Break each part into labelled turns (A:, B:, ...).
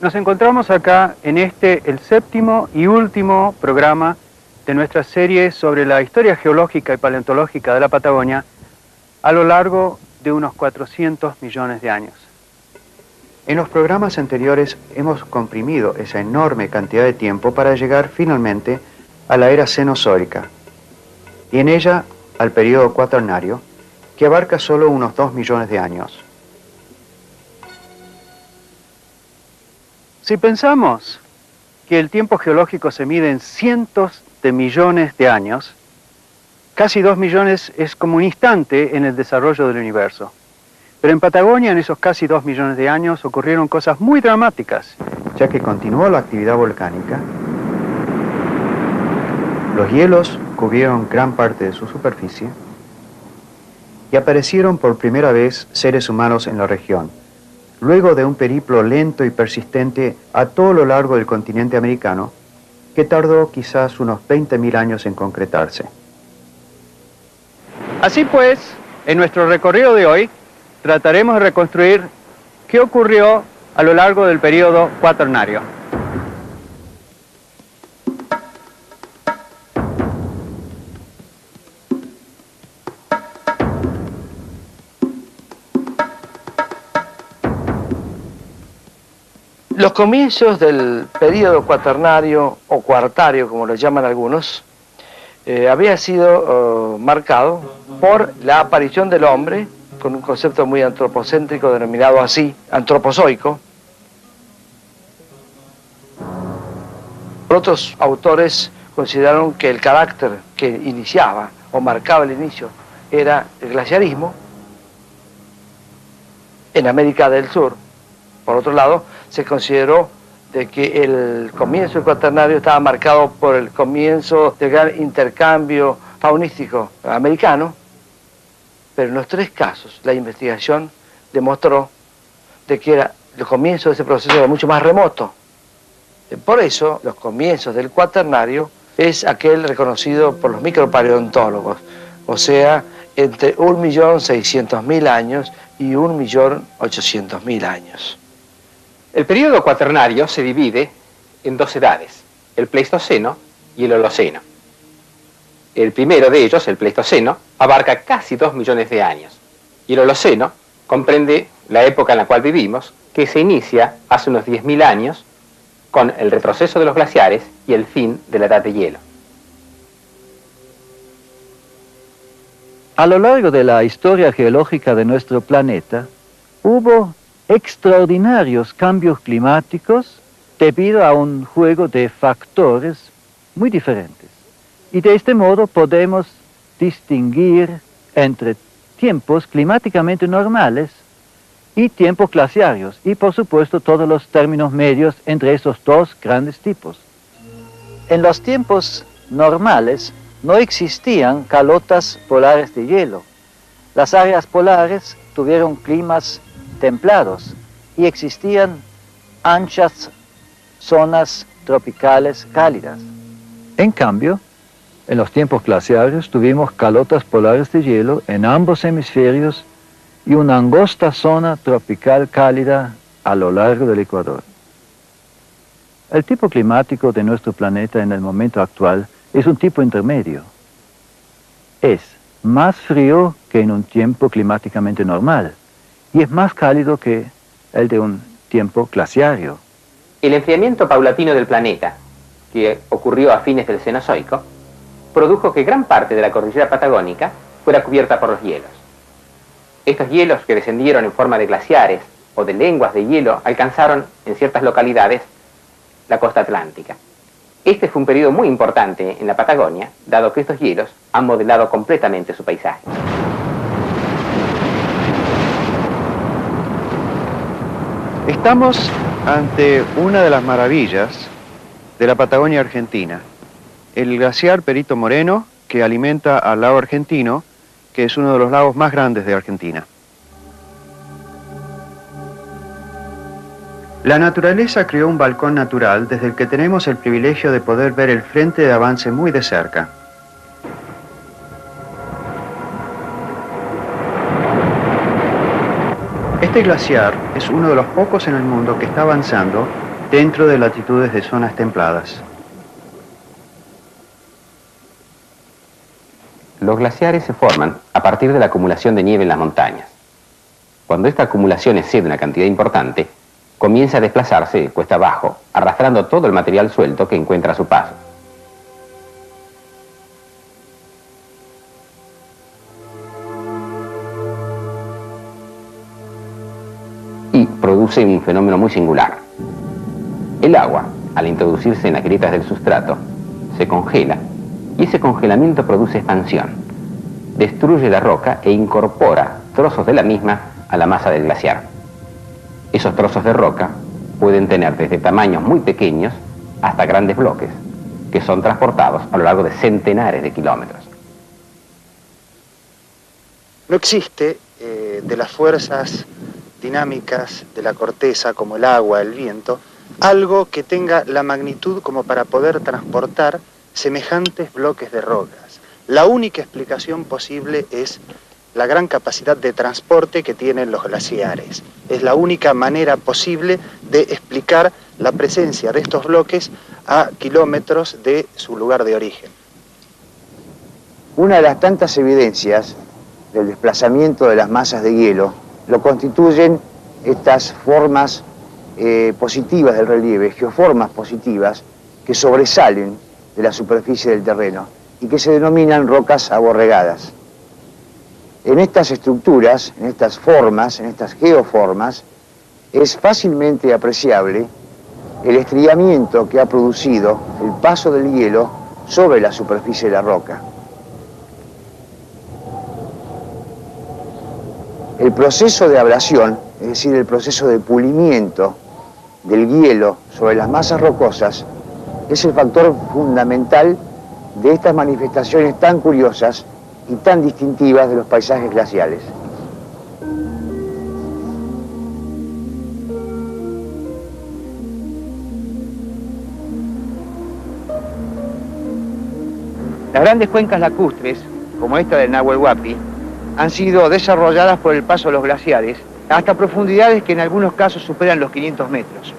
A: Nos encontramos acá en el séptimo y último programa de nuestra serie sobre la historia geológica y paleontológica de la Patagonia a lo largo de unos 400 millones de años. En los programas anteriores hemos comprimido esa enorme cantidad de tiempo para llegar finalmente a la era cenozoica y en ella al periodo cuaternario, que abarca solo unos 2 millones de años. Si pensamos que el tiempo geológico se mide en cientos de millones de años, casi 2 millones es como un instante en el desarrollo del universo. Pero en Patagonia, en esos casi 2 millones de años, ocurrieron cosas muy dramáticas, ya que continuó la actividad volcánica, los hielos cubrieron gran parte de su superficie y aparecieron por primera vez seres humanos en la región, luego de un periplo lento y persistente a todo lo largo del continente americano, que tardó quizás unos 20.000 años en concretarse. Así pues, en nuestro recorrido de hoy, trataremos de reconstruir qué ocurrió a lo largo del periodo cuaternario.
B: Los comienzos del período cuaternario o cuartario, como lo llaman algunos, había sido marcado por la aparición del hombre, con un concepto muy antropocéntrico denominado así, antropozoico. Otros autores consideraron que el carácter que iniciaba o marcaba el inicio era el glaciarismo en América del Sur. Por otro lado, se consideró de que el comienzo del cuaternario estaba marcado por el comienzo del gran intercambio faunístico americano, pero en los tres casos la investigación demostró de que el comienzo de ese proceso era mucho más remoto. Por eso, los comienzos del cuaternario es aquel reconocido por los micropaleontólogos, o sea, entre 1.600.000 años y 1.800.000 años.
C: El período cuaternario se divide en dos edades, el Pleistoceno y el Holoceno. El primero de ellos, el Pleistoceno, abarca casi 2 millones de años, y el Holoceno comprende la época en la cual vivimos, que se inicia hace unos 10.000 años, con el retroceso de los glaciares y el fin de la edad de hielo.
D: A lo largo de la historia geológica de nuestro planeta, hubo extraordinarios cambios climáticos debido a un juego de factores muy diferentes. Y de este modo podemos distinguir entre tiempos climáticamente normales y tiempos glaciarios, y por supuesto todos los términos medios entre esos dos grandes tipos. En los tiempos normales no existían calotas polares de hielo. Las áreas polares tuvieron climas templados y existían anchas zonas tropicales cálidas. En cambio, en los tiempos glaciares tuvimos calotas polares de hielo en ambos hemisferios y una angosta zona tropical cálida a lo largo del Ecuador. El tipo climático de nuestro planeta en el momento actual es un tipo intermedio. Es más frío que en un tiempo climáticamente normal y es más cálido que el de un tiempo glaciario.
C: El enfriamiento paulatino del planeta, que ocurrió a fines del Cenozoico, produjo que gran parte de la cordillera patagónica fuera cubierta por los hielos. Estos hielos, que descendieron en forma de glaciares o de lenguas de hielo, alcanzaron en ciertas localidades la costa atlántica. Este fue un periodo muy importante en la Patagonia, dado que estos hielos han modelado completamente su paisaje.
A: Estamos ante una de las maravillas de la Patagonia argentina, el glaciar Perito Moreno, que alimenta al lago Argentino, que es uno de los lagos más grandes de Argentina. La naturaleza creó un balcón natural desde el que tenemos el privilegio de poder ver el frente de avance muy de cerca. Este glaciar es uno de los pocos en el mundo que está avanzando dentro de latitudes de zonas templadas.
C: Los glaciares se forman a partir de la acumulación de nieve en las montañas. Cuando esta acumulación excede una cantidad importante, comienza a desplazarse cuesta abajo, arrastrando todo el material suelto que encuentra a su paso. Y produce un fenómeno muy singular. El agua, al introducirse en las grietas del sustrato, se congela, y ese congelamiento produce expansión. Destruye la roca e incorpora trozos de la misma a la masa del glaciar. Esos trozos de roca pueden tener desde tamaños muy pequeños hasta grandes bloques, que son transportados a lo largo de centenares de kilómetros.
E: No existe de las fuerzas dinámicas de la corteza, como el agua, el viento, algo que tenga la magnitud como para poder transportar semejantes bloques de rocas. La única explicación posible es la gran capacidad de transporte que tienen los glaciares. Es la única manera posible de explicar la presencia de estos bloques a kilómetros de su lugar de origen.
F: Una de las tantas evidencias del desplazamiento de las masas de hielo lo constituyen estas formas positivas del relieve, geoformas positivas que sobresalen de la superficie del terreno y que se denominan rocas aborregadas. En estas estructuras, en estas formas, en estas geoformas, es fácilmente apreciable el estriamiento que ha producido el paso del hielo sobre la superficie de la roca. El proceso de ablación, es decir, el proceso de pulimiento del hielo sobre las masas rocosas, es el factor fundamental de estas manifestaciones tan curiosas y tan distintivas de los paisajes glaciales.
B: Las grandes cuencas lacustres, como esta del Nahuel Huapi, han sido desarrolladas por el paso de los glaciares hasta profundidades que en algunos casos superan los 500 metros.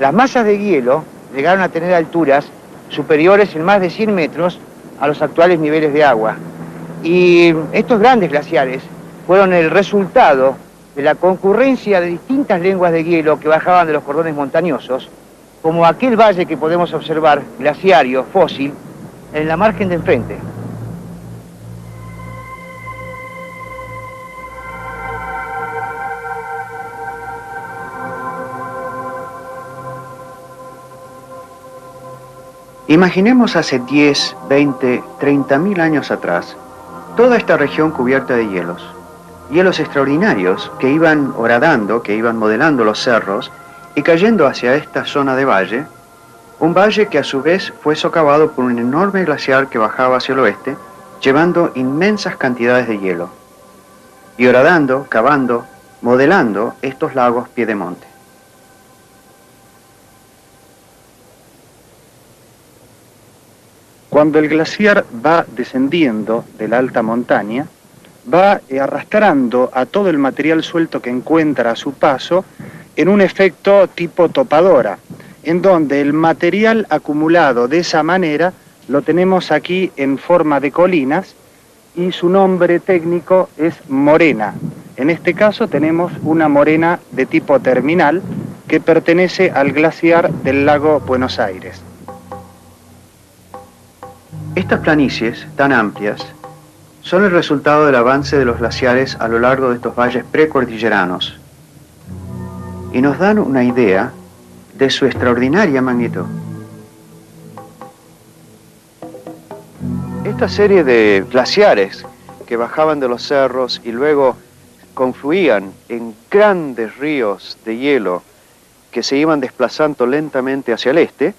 B: Las masas de hielo llegaron a tener alturas superiores en más de 100 metros a los actuales niveles de agua. Y estos grandes glaciares fueron el resultado de la concurrencia de distintas lenguas de hielo que bajaban de los cordones montañosos, como aquel valle que podemos observar, glaciario, fósil, en la margen de enfrente.
A: Imaginemos hace 10, 20, 30.000 años atrás, toda esta región cubierta de hielos. Hielos extraordinarios que iban horadando, que iban modelando los cerros y cayendo hacia esta zona de valle, un valle que a su vez fue socavado por un enorme glaciar que bajaba hacia el oeste, llevando inmensas cantidades de hielo, y horadando, cavando, modelando estos lagos piedemonte. Cuando el glaciar va descendiendo de la alta montaña, va arrastrando a todo el material suelto que encuentra a su paso en un efecto tipo topadora, en donde el material acumulado de esa manera lo tenemos aquí en forma de colinas y su nombre técnico es morena. En este caso tenemos una morena de tipo terminal que pertenece al glaciar del lago Buenos Aires. Estas planicies tan amplias son el resultado del avance de los glaciares a lo largo de estos valles precordilleranos y nos dan una idea de su extraordinaria magnitud. Esta serie de glaciares que bajaban de los cerros y luego confluían en grandes ríos de hielo que se iban desplazando lentamente hacia el este,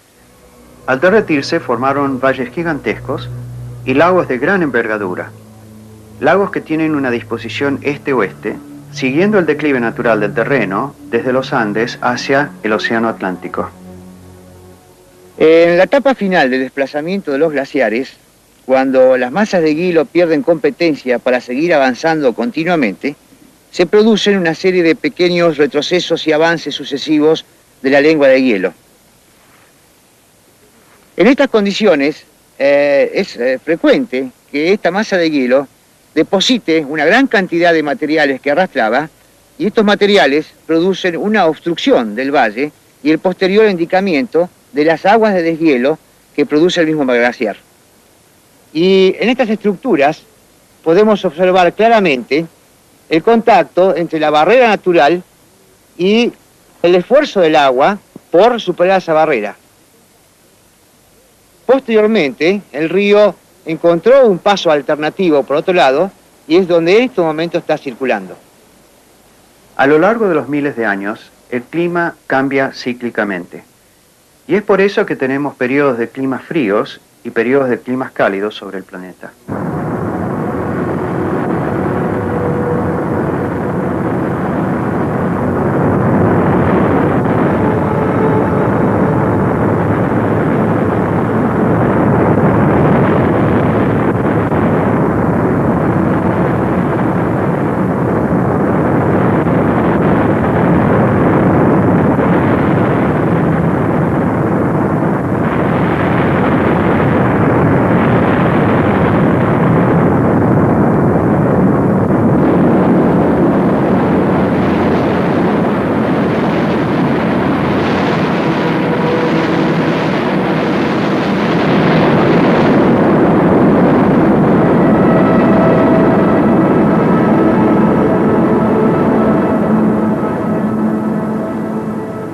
A: al derretirse formaron valles gigantescos y lagos de gran envergadura. Lagos que tienen una disposición este-oeste, siguiendo el declive natural del terreno desde los Andes hacia el Océano Atlántico.
B: En la etapa final del desplazamiento de los glaciares, cuando las masas de hielo pierden competencia para seguir avanzando continuamente,
F: se producen una serie de pequeños retrocesos y avances sucesivos de la lengua de hielo. En estas condiciones es frecuente que esta masa de hielo deposite una gran cantidad de materiales que arrastraba, y estos materiales producen una obstrucción del valle y el posterior indicamiento de las aguas de deshielo que produce el mismo glaciar. Y en estas estructuras podemos observar claramente el contacto entre la barrera natural y el esfuerzo del agua por superar esa barrera. Posteriormente, el río encontró un paso alternativo por otro lado, y es donde en este momento está circulando.
A: A lo largo de los miles de años, el clima cambia cíclicamente. Y es por eso que tenemos periodos de climas fríos y periodos de climas cálidos sobre el planeta.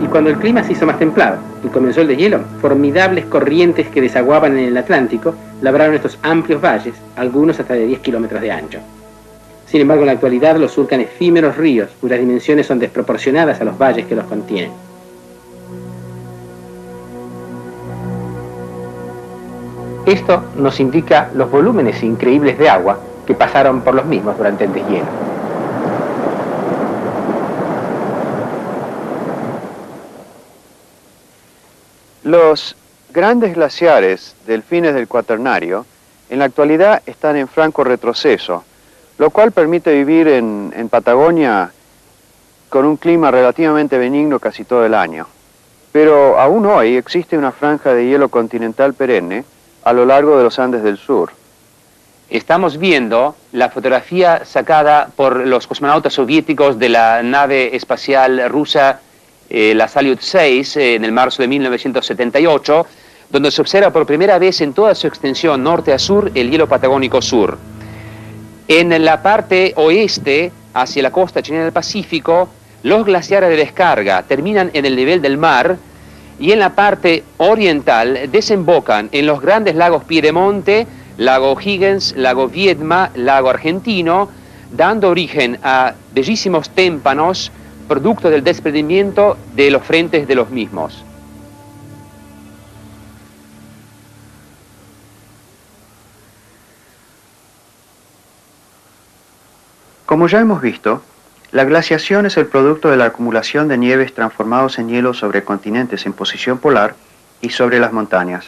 C: Cuando el clima se hizo más templado y comenzó el deshielo, formidables corrientes que desaguaban en el Atlántico labraron estos amplios valles, algunos hasta de 10 kilómetros de ancho. Sin embargo, en la actualidad los surcan efímeros ríos, cuyas dimensiones son desproporcionadas a los valles que los contienen. Esto nos indica los volúmenes increíbles de agua que pasaron por los mismos durante el deshielo.
A: Los grandes glaciares del fines del Cuaternario en la actualidad están en franco retroceso, lo cual permite vivir en Patagonia con un clima relativamente benigno casi todo el año. Pero aún hoy existe una franja de hielo continental perenne a lo largo de los Andes del Sur.
C: Estamos viendo la fotografía sacada por los cosmonautas soviéticos de la nave espacial rusa la Salyut 6 en el marzo de 1978, donde se observa por primera vez en toda su extensión norte a sur el hielo patagónico sur. En la parte oeste, hacia la costa chilena del Pacífico, los glaciares de descarga terminan en el nivel del mar, y en la parte oriental desembocan en los grandes lagos Piedemonte, lago Higgins, lago Viedma, lago Argentino, dando origen a bellísimos témpanos producto del desprendimiento de los frentes de los mismos.
A: Como ya hemos visto, la glaciación es el producto de la acumulación de nieves transformados en hielo sobre continentes en posición polar y sobre las montañas.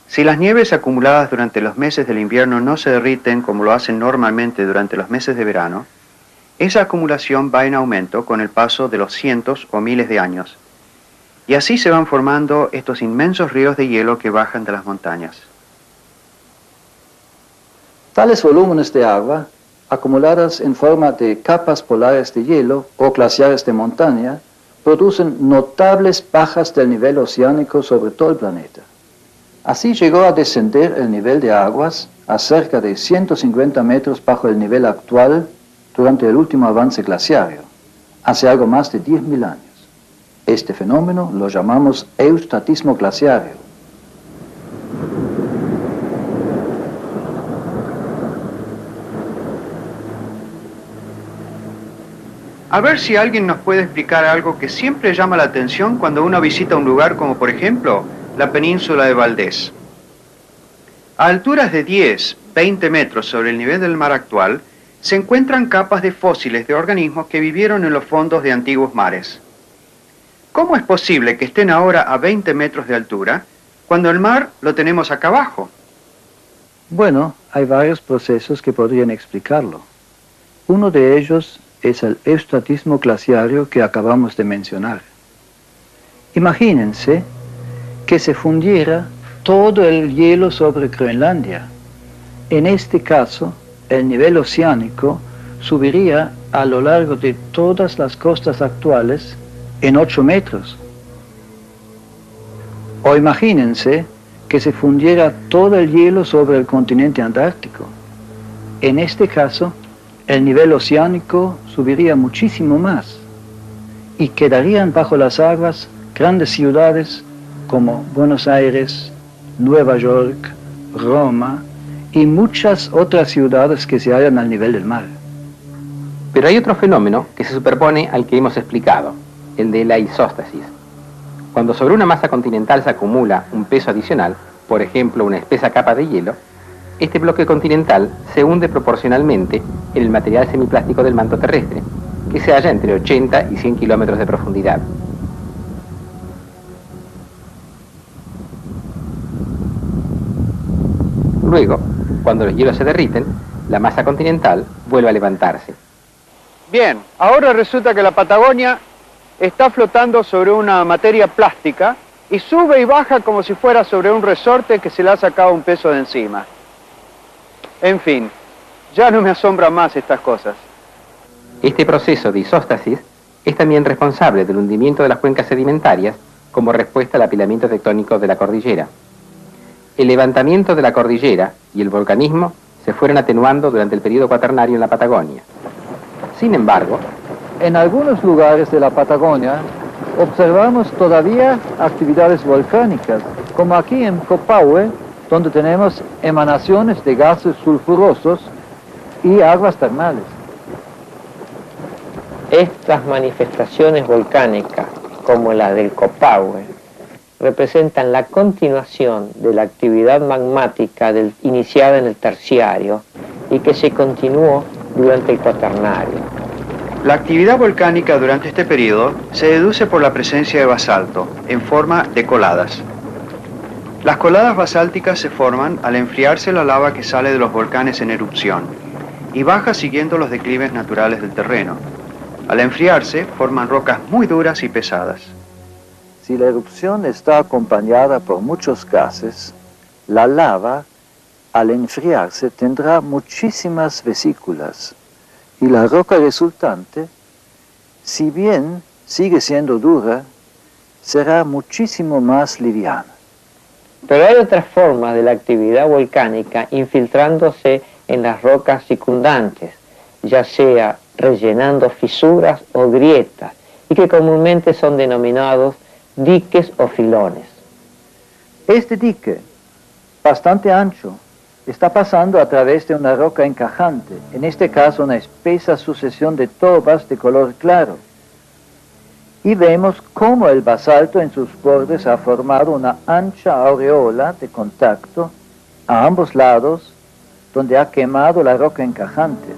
A: Si las nieves acumuladas durante los meses del invierno no se derriten como lo hacen normalmente durante los meses de verano, esa acumulación va en aumento con el paso de los cientos o miles de años, y así se van formando estos inmensos ríos de hielo que bajan de las montañas.
D: Tales volúmenes de agua, acumuladas en forma de capas polares de hielo o glaciares de montaña, producen notables bajas del nivel oceánico sobre todo el planeta. Así llegó a descender el nivel de aguas a cerca de 150 metros bajo el nivel actual durante el último avance glaciario, hace algo más de 10.000 años. Este fenómeno lo llamamos eustatismo glaciario.
A: A ver si alguien nos puede explicar algo que siempre llama la atención cuando uno visita un lugar como por ejemplo la península de Valdés. A alturas de 10, 20 metros sobre el nivel del mar actual, se encuentran capas de fósiles de organismos que vivieron en los fondos de antiguos mares. ¿Cómo es posible que estén ahora a 20 metros de altura cuando el mar lo tenemos acá abajo?
D: Bueno, hay varios procesos que podrían explicarlo. Uno de ellos es el eustratismo glaciario que acabamos de mencionar. Imagínense que se fundiera todo el hielo sobre Groenlandia. En este caso, el nivel oceánico subiría a lo largo de todas las costas actuales en 8 metros. O imagínense que se fundiera todo el hielo sobre el continente antártico. En este caso, el nivel oceánico subiría muchísimo más y quedarían bajo las aguas grandes ciudades como Buenos Aires, Nueva York, Roma y muchas otras ciudades que se hallan al nivel del mar.
C: Pero hay otro fenómeno que se superpone al que hemos explicado, el de la isóstasis. Cuando sobre una masa continental se acumula un peso adicional, por ejemplo una espesa capa de hielo, este bloque continental se hunde proporcionalmente en el material semiplástico del manto terrestre, que se halla entre 80 y 100 kilómetros de profundidad. Luego, cuando los hielos se derriten, la masa continental vuelve a levantarse.
A: Bien, ahora resulta que la Patagonia está flotando sobre una materia plástica y sube y baja como si fuera sobre un resorte que se le ha sacado un peso de encima. En fin, ya no me asombran más estas cosas.
C: Este proceso de isóstasis es también responsable del hundimiento de las cuencas sedimentarias como respuesta al apilamiento tectónico de la cordillera. El levantamiento de la cordillera y el volcanismo se fueron atenuando durante el periodo cuaternario en la Patagonia. Sin embargo,
D: en algunos lugares de la Patagonia observamos todavía actividades volcánicas, como aquí en Copahue, donde tenemos emanaciones de gases sulfurosos y aguas termales.
G: Estas manifestaciones volcánicas, como la del Copahue, representan la continuación de la actividad magmática iniciada en el Terciario y que se continuó durante el Cuaternario.
A: La actividad volcánica durante este periodo se deduce por la presencia de basalto, en forma de coladas. Las coladas basálticas se forman al enfriarse la lava que sale de los volcanes en erupción y baja siguiendo los declives naturales del terreno. Al enfriarse, forman rocas muy duras y pesadas.
D: Si la erupción está acompañada por muchos gases, la lava, al enfriarse, tendrá muchísimas vesículas y la roca resultante, si bien sigue siendo dura, será muchísimo más liviana.
G: Pero hay otras formas de la actividad volcánica infiltrándose en las rocas circundantes, ya sea rellenando fisuras o grietas, y que comúnmente son denominados diques o filones.
D: Este dique, bastante ancho, está pasando a través de una roca encajante, en este caso una espesa sucesión de tobas de color claro. Y vemos cómo el basalto en sus bordes ha formado una ancha aureola de contacto a ambos lados, donde ha quemado la roca encajante.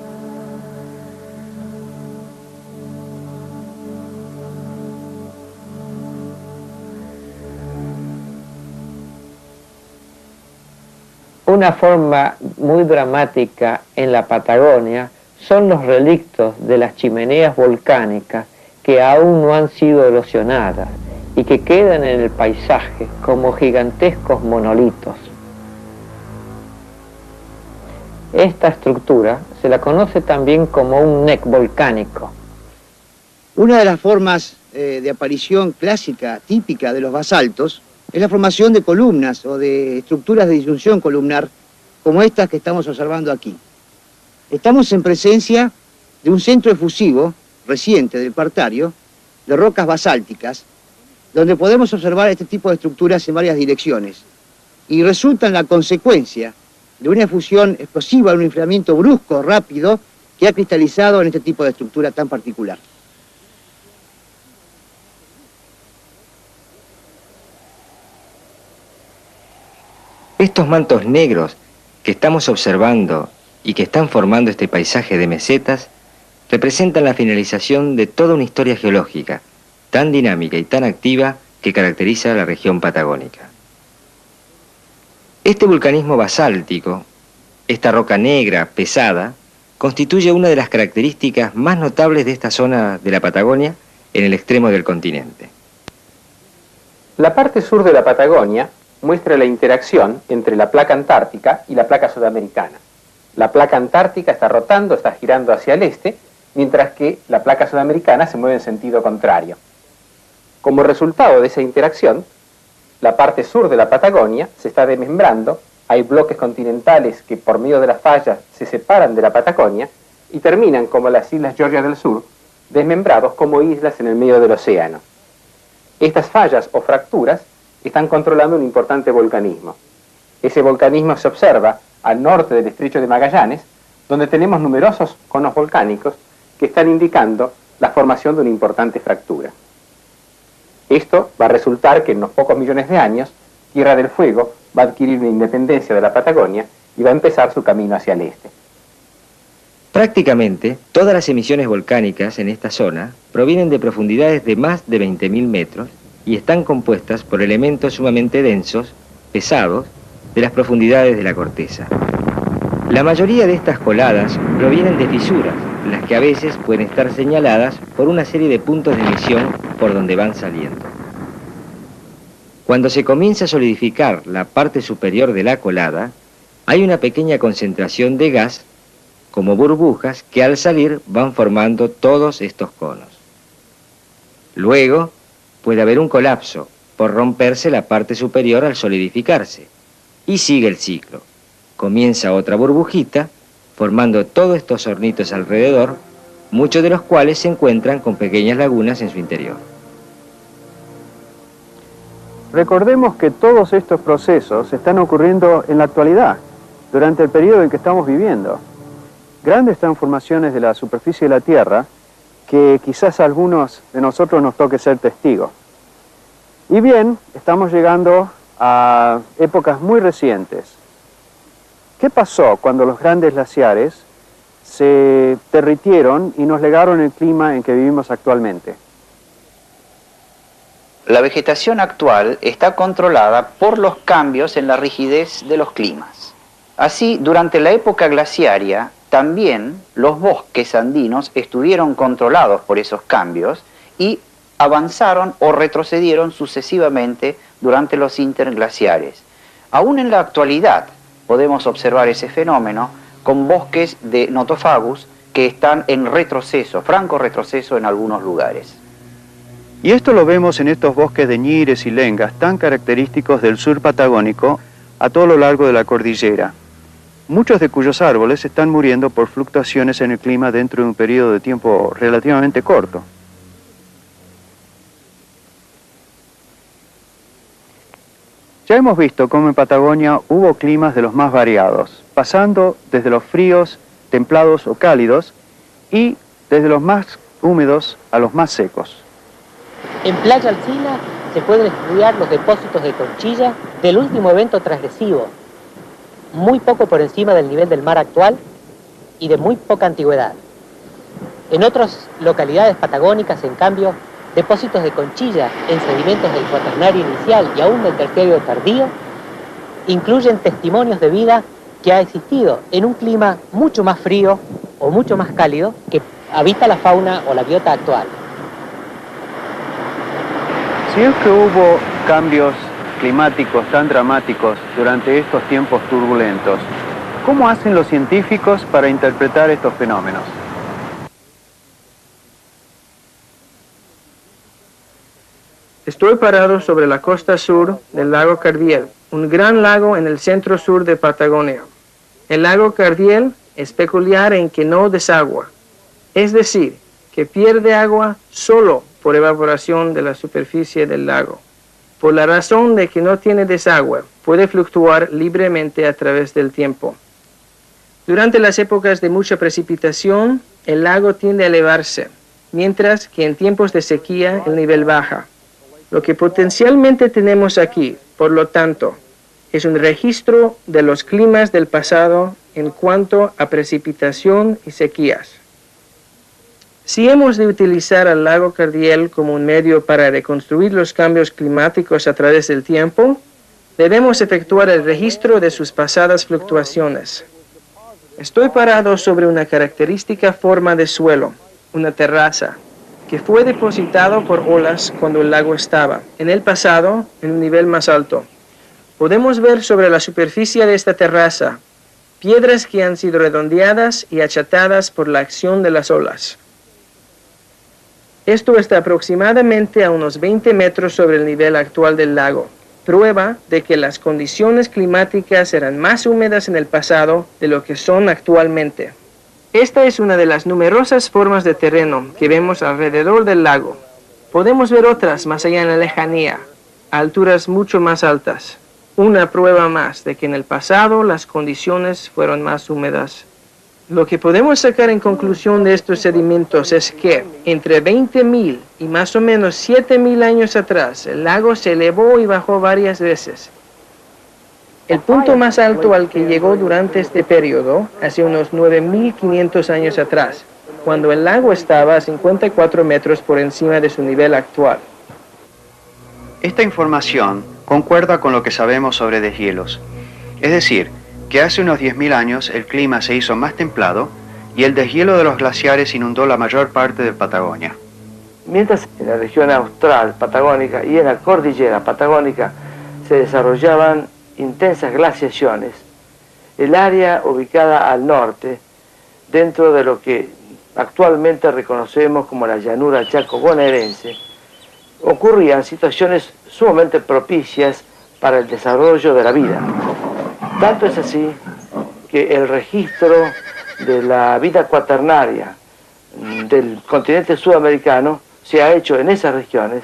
G: Una forma muy dramática en la Patagonia son los relictos de las chimeneas volcánicas que aún no han sido erosionadas y que quedan en el paisaje como gigantescos monolitos. Esta estructura se la conoce también como un neck volcánico.
F: Una de las formas de aparición clásica, típica de los basaltos, es la formación de columnas o de estructuras de disyunción columnar, como estas que estamos observando aquí. Estamos en presencia de un centro efusivo reciente del Cuartario, de rocas basálticas, donde podemos observar este tipo de estructuras en varias direcciones, y resultan la consecuencia de una efusión explosiva, un enfriamiento brusco, rápido, que ha cristalizado en este tipo de estructura tan particular.
H: Estos mantos negros que estamos observando y que están formando este paisaje de mesetas representan la finalización de toda una historia geológica tan dinámica y tan activa que caracteriza a la región patagónica. Este vulcanismo basáltico, esta roca negra, pesada, constituye una de las características más notables de esta zona de la Patagonia en el extremo del continente.
C: La parte sur de la Patagonia muestra la interacción entre la placa antártica y la placa sudamericana. La placa antártica está rotando, está girando hacia el este, mientras que la placa sudamericana se mueve en sentido contrario. Como resultado de esa interacción, la parte sur de la Patagonia se está desmembrando, hay bloques continentales que por medio de las fallas se separan de la Patagonia y terminan como las Islas Georgia del Sur, desmembrados como islas en el medio del océano. Estas fallas o fracturas están controlando un importante volcanismo. Ese volcanismo se observa al norte del Estrecho de Magallanes, donde tenemos numerosos conos volcánicos que están indicando la formación de una importante fractura. Esto va a resultar que en unos pocos millones de años, Tierra del Fuego va a adquirir una independencia de la Patagonia y va a empezar su camino hacia el este.
H: Prácticamente todas las emisiones volcánicas en esta zona provienen de profundidades de más de 20.000 metros y están compuestas por elementos sumamente densos, pesados, de las profundidades de la corteza. La mayoría de estas coladas provienen de fisuras, las que a veces pueden estar señaladas por una serie de puntos de emisión por donde van saliendo. Cuando se comienza a solidificar la parte superior de la colada, hay una pequeña concentración de gas, como burbujas, que al salir van formando todos estos conos. Luego, puede haber un colapso, por romperse la parte superior al solidificarse, y sigue el ciclo. Comienza otra burbujita, formando todos estos hornitos alrededor, muchos de los cuales se encuentran con pequeñas lagunas en su interior.
A: Recordemos que todos estos procesos están ocurriendo en la actualidad, durante el periodo en que estamos viviendo. Grandes transformaciones de la superficie de la Tierra que quizás a algunos de nosotros nos toque ser testigos. Y bien, estamos llegando a épocas muy recientes. ¿Qué pasó cuando los grandes glaciares se derritieron y nos legaron el clima en que vivimos actualmente?
I: La vegetación actual está controlada por los cambios en la rigidez de los climas. Así, durante la época glaciaria, también los bosques andinos estuvieron controlados por esos cambios y avanzaron o retrocedieron sucesivamente durante los interglaciares. Aún en la actualidad podemos observar ese fenómeno con bosques de Nothofagus que están en retroceso, franco retroceso en algunos lugares.
A: Y esto lo vemos en estos bosques de ñires y lengas tan característicos del sur patagónico a todo lo largo de la cordillera, muchos de cuyos árboles están muriendo por fluctuaciones en el clima dentro de un periodo de tiempo relativamente corto. Ya hemos visto cómo en Patagonia hubo climas de los más variados, pasando desde los fríos, templados o cálidos, y desde los más húmedos a los más secos.
J: En Playa Alsina se pueden estudiar los depósitos de conchilla del último evento transgresivo, muy poco por encima del nivel del mar actual y de muy poca antigüedad. En otras localidades patagónicas, en cambio, depósitos de conchilla en sedimentos del cuaternario inicial y aún del terciario tardío incluyen testimonios de vida que ha existido en un clima mucho más frío o mucho más cálido que habita la fauna o la biota actual.
A: Si es que hubo cambios climáticos tan dramáticos durante estos tiempos turbulentos, ¿cómo hacen los científicos para interpretar estos fenómenos?
K: Estoy parado sobre la costa sur del lago Cardiel, un gran lago en el centro sur de Patagonia. El lago Cardiel es peculiar en que no desagua, es decir, que pierde agua solo por evaporación de la superficie del lago. Por la razón de que no tiene desagüe, puede fluctuar libremente a través del tiempo. Durante las épocas de mucha precipitación, el lago tiende a elevarse, mientras que en tiempos de sequía el nivel baja. Lo que potencialmente tenemos aquí, por lo tanto, es un registro de los climas del pasado en cuanto a precipitación y sequías. Si hemos de utilizar al lago Cardiel como un medio para reconstruir los cambios climáticos a través del tiempo, debemos efectuar el registro de sus pasadas fluctuaciones. Estoy parado sobre una característica forma de suelo, una terraza, que fue depositado por olas cuando el lago estaba, en el pasado, en un nivel más alto. Podemos ver sobre la superficie de esta terraza piedras que han sido redondeadas y achatadas por la acción de las olas. Esto está aproximadamente a unos 20 metros sobre el nivel actual del lago, prueba de que las condiciones climáticas eran más húmedas en el pasado de lo que son actualmente. Esta es una de las numerosas formas de terreno que vemos alrededor del lago. Podemos ver otras más allá en la lejanía, a alturas mucho más altas. Una prueba más de que en el pasado las condiciones fueron más húmedas. Lo que podemos sacar en conclusión de estos sedimentos es que entre 20.000 y más o menos 7.000 años atrás, el lago se elevó y bajó varias veces. El punto más alto al que llegó durante este periodo, hace unos 9.500 años atrás, cuando el lago estaba a 54 metros por encima de su nivel actual.
A: Esta información concuerda con lo que sabemos sobre deshielos, es decir, que hace unos 10.000 años el clima se hizo más templado y el deshielo de los glaciares inundó la mayor parte de Patagonia.
B: Mientras en la región austral patagónica y en la cordillera patagónica se desarrollaban intensas glaciaciones, el área ubicada al norte, dentro de lo que actualmente reconocemos como la llanura chaco-bonaerense, ocurrían situaciones sumamente propicias para el desarrollo de la vida. Tanto es así que el registro de la vida cuaternaria del continente sudamericano se ha hecho en esas regiones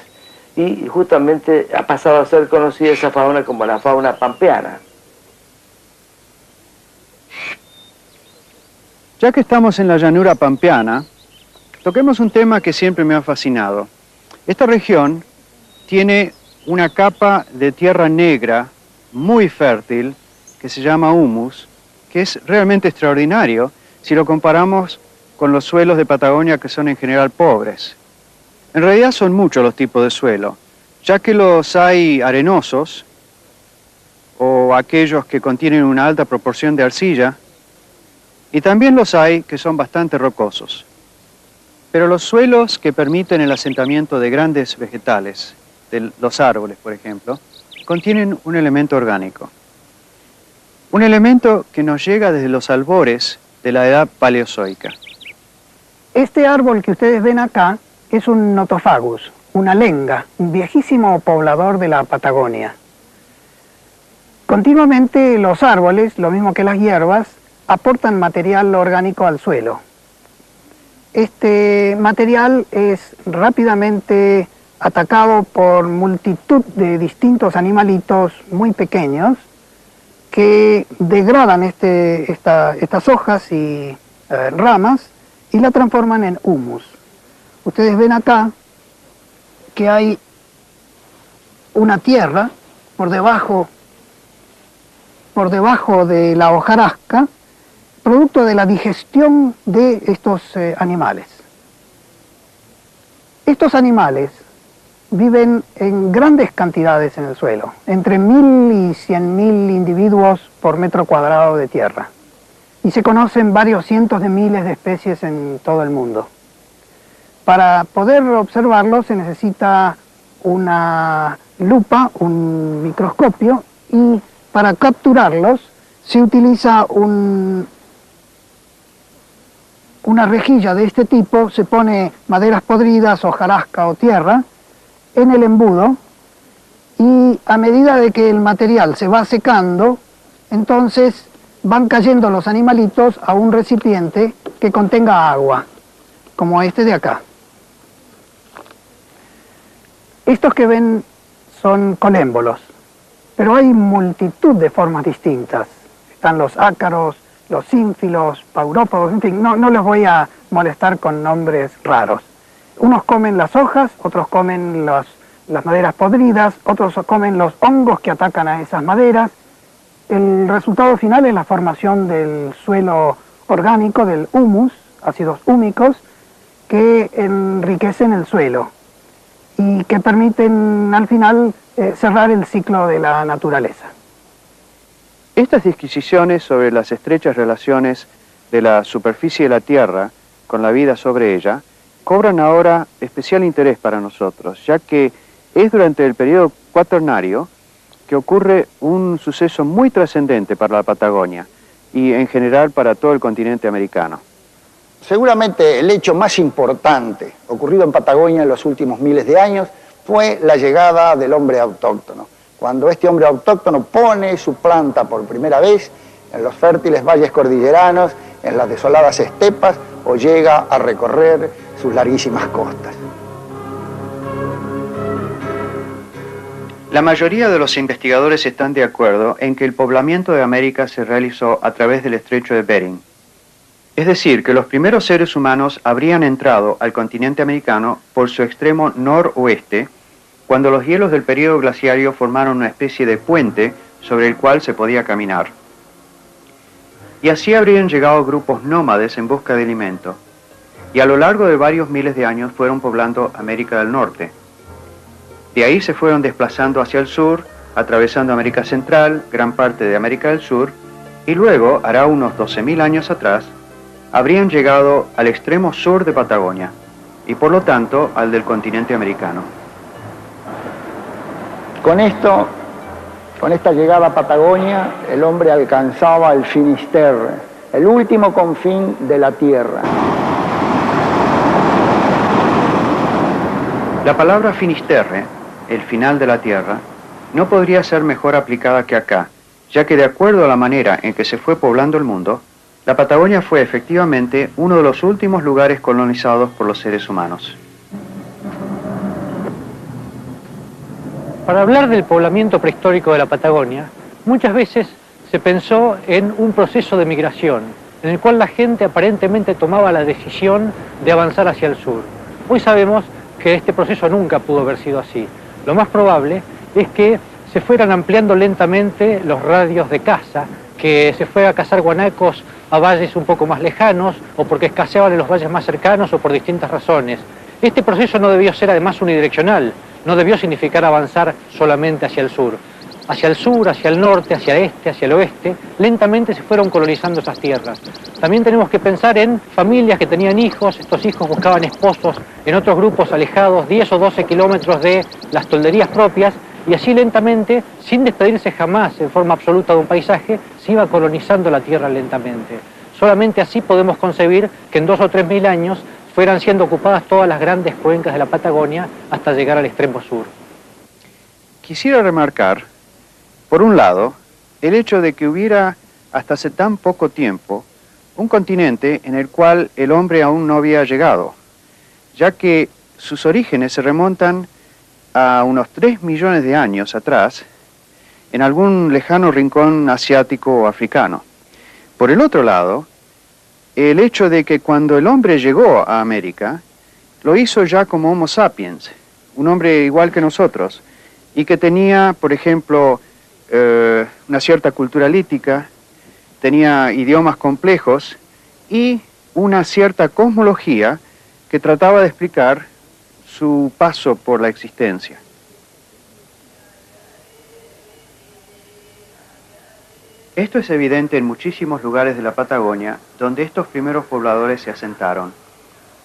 B: y justamente ha pasado a ser conocida esa fauna como la fauna pampeana.
A: Ya que estamos en la llanura pampeana, toquemos un tema que siempre me ha fascinado. Esta región tiene una capa de tierra negra muy fértil que se llama humus, que es realmente extraordinario si lo comparamos con los suelos de Patagonia que son en general pobres. En realidad son muchos los tipos de suelo, ya que los hay arenosos o aquellos que contienen una alta proporción de arcilla, y también los hay que son bastante rocosos. Pero los suelos que permiten el asentamiento de grandes vegetales, de los árboles por ejemplo, contienen un elemento orgánico. Un elemento que nos llega desde los albores de la edad paleozoica.
L: Este árbol que ustedes ven acá es un Nothofagus, una lenga, un viejísimo poblador de la Patagonia. Continuamente los árboles, lo mismo que las hierbas, aportan material orgánico al suelo. Este material es rápidamente atacado por multitud de distintos animalitos muy pequeños que degradan estas hojas y ramas y la transforman en humus. Ustedes ven acá que hay una tierra por debajo de la hojarasca, producto de la digestión de estos animales. Estos animales viven en grandes cantidades en el suelo, entre 1.000 y 100.000 individuos por metro cuadrado de tierra. Y se conocen varios cientos de miles de especies en todo el mundo. Para poder observarlos se necesita una lupa, un microscopio, y para capturarlos se utiliza una rejilla de este tipo, se pone maderas podridas, hojarasca o tierra en el embudo, y a medida de que el material se va secando, entonces van cayendo los animalitos a un recipiente que contenga agua, como este de acá. Estos que ven son colémbolos, pero hay multitud de formas distintas. Están los ácaros, los ínfilos, paurópodos, en fin, no les voy a molestar con nombres raros. Unos comen las hojas, otros comen las maderas podridas, otros comen los hongos que atacan a esas maderas. El resultado final es la formación del suelo orgánico, del humus, ácidos húmicos, que enriquecen el suelo y que permiten al final cerrar el ciclo de la naturaleza.
A: Estas disquisiciones sobre las estrechas relaciones de la superficie de la Tierra, con la vida sobre ella, cobran ahora especial interés para nosotros, ya que es durante el periodo cuaternario que ocurre un suceso muy trascendente para la Patagonia y en general para todo el continente americano.
M: Seguramente el hecho más importante ocurrido en Patagonia en los últimos miles de años fue la llegada del hombre autóctono. Cuando este hombre autóctono pone su planta por primera vez en los fértiles valles cordilleranos, en las desoladas estepas, o llega a recorrer sus larguísimas costas.
A: La mayoría de los investigadores están de acuerdo en que el poblamiento de América se realizó a través del estrecho de Bering. Es decir, que los primeros seres humanos habrían entrado al continente americano por su extremo noroeste, cuando los hielos del período glaciario formaron una especie de puente sobre el cual se podía caminar. Y así habrían llegado grupos nómades en busca de alimento, y a lo largo de varios miles de años fueron poblando América del Norte. De ahí se fueron desplazando hacia el sur, atravesando América Central, gran parte de América del Sur, y luego, hará unos 12.000 años atrás, habrían llegado al extremo sur de Patagonia, y por lo tanto al del continente americano.
M: Con esta llegada a Patagonia, el hombre alcanzaba el Finisterre, el último confín de la Tierra.
A: La palabra Finisterre, el final de la Tierra, no podría ser mejor aplicada que acá, ya que de acuerdo a la manera en que se fue poblando el mundo, la Patagonia fue efectivamente uno de los últimos lugares colonizados por los seres humanos.
N: Para hablar del poblamiento prehistórico de la Patagonia, muchas veces se pensó en un proceso de migración, en el cual la gente aparentemente tomaba la decisión de avanzar hacia el sur. Hoy sabemos que este proceso nunca pudo haber sido así. Lo más probable es que se fueran ampliando lentamente los radios de caza, que se fue a cazar guanacos a valles un poco más lejanos, o porque escaseaban en los valles más cercanos, o por distintas razones. Este proceso no debió ser además unidireccional, no debió significar avanzar solamente hacia el sur. Hacia el sur, hacia el norte, hacia el este, hacia el oeste, lentamente se fueron colonizando esas tierras. También tenemos que pensar en familias que tenían hijos, estos hijos buscaban esposos en otros grupos alejados, 10 o 12 kilómetros de las tolderías propias, y así lentamente, sin despedirse jamás en forma absoluta de un paisaje, se iba colonizando la tierra lentamente. Solamente así podemos concebir que en 2 o 3 mil años fueran siendo ocupadas todas las grandes cuencas de la Patagonia hasta llegar al extremo sur.
A: Quisiera remarcar, por un lado, el hecho de que hubiera, hasta hace tan poco tiempo, un continente en el cual el hombre aún no había llegado, ya que sus orígenes se remontan a unos 3 millones de años atrás, en algún lejano rincón asiático o africano. Por el otro lado, el hecho de que cuando el hombre llegó a América, lo hizo ya como Homo sapiens, un hombre igual que nosotros, y que tenía, por ejemplo, una cierta cultura lítica, tenía idiomas complejos y una cierta cosmología que trataba de explicar su paso por la existencia. Esto es evidente en muchísimos lugares de la Patagonia donde estos primeros pobladores se asentaron,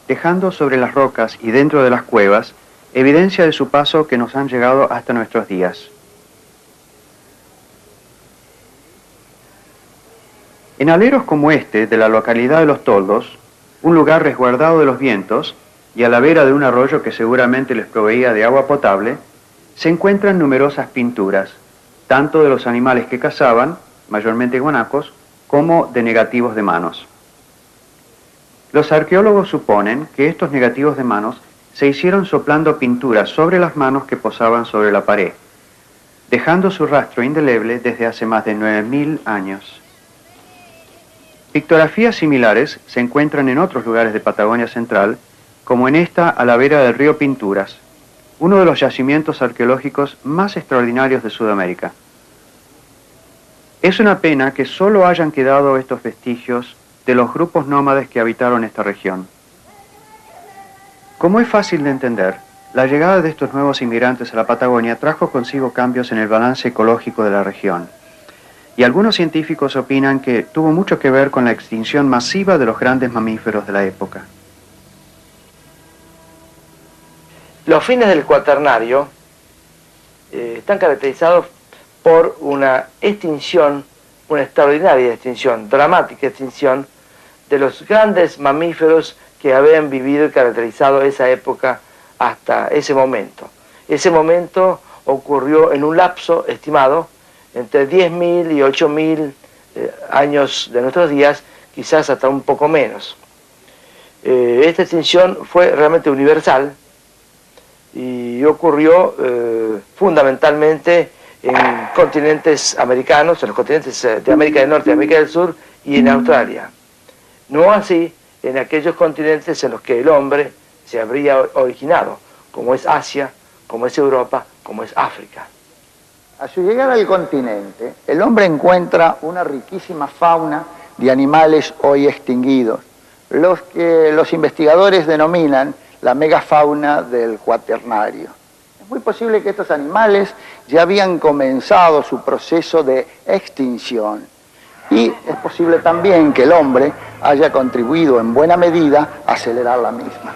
A: dejando sobre las rocas y dentro de las cuevas evidencia de su paso que nos han llegado hasta nuestros días. En aleros como este de la localidad de Los Toldos, un lugar resguardado de los vientos y a la vera de un arroyo que seguramente les proveía de agua potable, se encuentran numerosas pinturas, tanto de los animales que cazaban, mayormente guanacos, como de negativos de manos. Los arqueólogos suponen que estos negativos de manos se hicieron soplando pinturas sobre las manos que posaban sobre la pared, dejando su rastro indeleble desde hace más de 9.000 años. Pictografías similares se encuentran en otros lugares de Patagonia Central, como en esta a la vera del río Pinturas, uno de los yacimientos arqueológicos más extraordinarios de Sudamérica. Es una pena que solo hayan quedado estos vestigios de los grupos nómades que habitaron esta región. Como es fácil de entender, la llegada de estos nuevos inmigrantes a la Patagonia trajo consigo cambios en el balance ecológico de la región. y algunos científicos opinan que tuvo mucho que ver con la extinción masiva de los grandes mamíferos de la época.
B: Los fines del Cuaternario están caracterizados por una extinción, una extraordinaria extinción, dramática extinción de los grandes mamíferos que habían vivido y caracterizado esa época hasta ese momento. Ese momento ocurrió en un lapso estimado entre 10.000 y 8.000 años de nuestros días, quizás hasta un poco menos. Esta extinción fue realmente universal y ocurrió fundamentalmente en continentes americanos, en los continentes de América del Norte y América del Sur y en Australia. No así en aquellos continentes en los que el hombre se habría originado, como es Asia, como es Europa, como es África.
M: A su llegada al continente, el hombre encuentra una riquísima fauna de animales hoy extinguidos, los que los investigadores denominan la megafauna del Cuaternario. Es muy posible que estos animales ya habían comenzado su proceso de extinción y es posible también que el hombre haya contribuido en buena medida a acelerar la misma.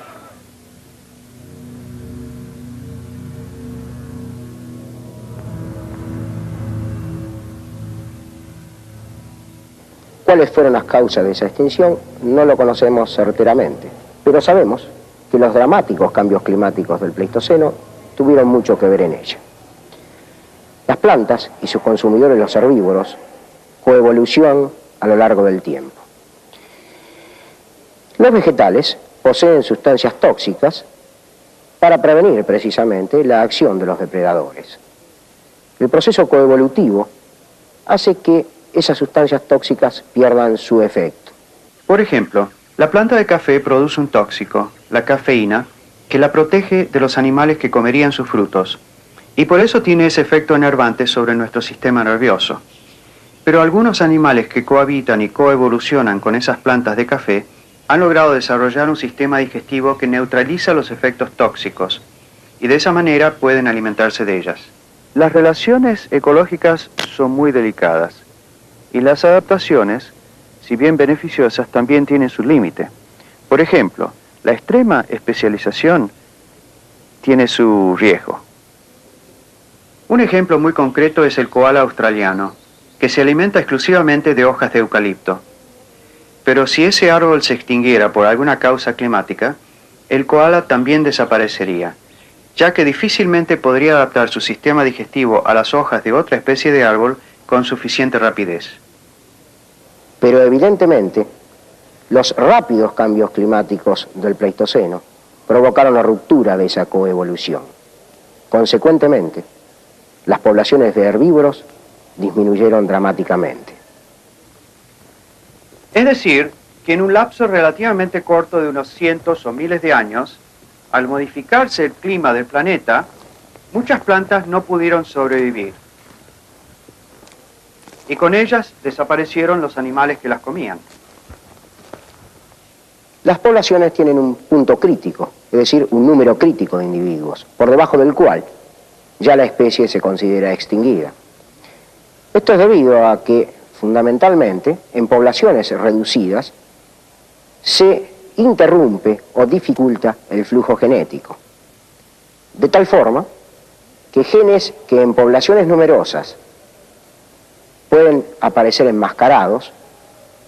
O: ¿Cuáles fueron las causas de esa extinción? No lo conocemos certeramente, pero sabemos que los dramáticos cambios climáticos del Pleistoceno tuvieron mucho que ver en ella. Las plantas y sus consumidores, los herbívoros, coevolución a lo largo del tiempo. Los vegetales poseen sustancias tóxicas para prevenir precisamente la acción de los depredadores. El proceso coevolutivo hace que esas sustancias tóxicas pierdan su efecto.
A: Por ejemplo, la planta de café produce un tóxico, la cafeína, que la protege de los animales que comerían sus frutos, y por eso tiene ese efecto enervante sobre nuestro sistema nervioso. Pero algunos animales que cohabitan y coevolucionan con esas plantas de café han logrado desarrollar un sistema digestivo que neutraliza los efectos tóxicos, y de esa manera pueden alimentarse de ellas. Las relaciones ecológicas son muy delicadas, y las adaptaciones, si bien beneficiosas, también tienen su límite. Por ejemplo, la extrema especialización tiene su riesgo. Un ejemplo muy concreto es el koala australiano, que se alimenta exclusivamente de hojas de eucalipto. Pero si ese árbol se extinguiera por alguna causa climática, el koala también desaparecería, ya que difícilmente podría adaptar su sistema digestivo a las hojas de otra especie de árbol con suficiente rapidez.
O: Pero evidentemente, los rápidos cambios climáticos del Pleistoceno provocaron la ruptura de esa coevolución. Consecuentemente, las poblaciones de herbívoros disminuyeron dramáticamente.
A: Es decir, que en un lapso relativamente corto de unos cientos o miles de años, al modificarse el clima del planeta, muchas plantas no pudieron sobrevivir. Y con ellas desaparecieron los animales que las comían.
O: Las poblaciones tienen un punto crítico, es decir, un número crítico de individuos, por debajo del cual ya la especie se considera extinguida. Esto es debido a que, fundamentalmente, en poblaciones reducidas, se interrumpe o dificulta el flujo genético. De tal forma que genes que en poblaciones numerosas pueden aparecer enmascarados,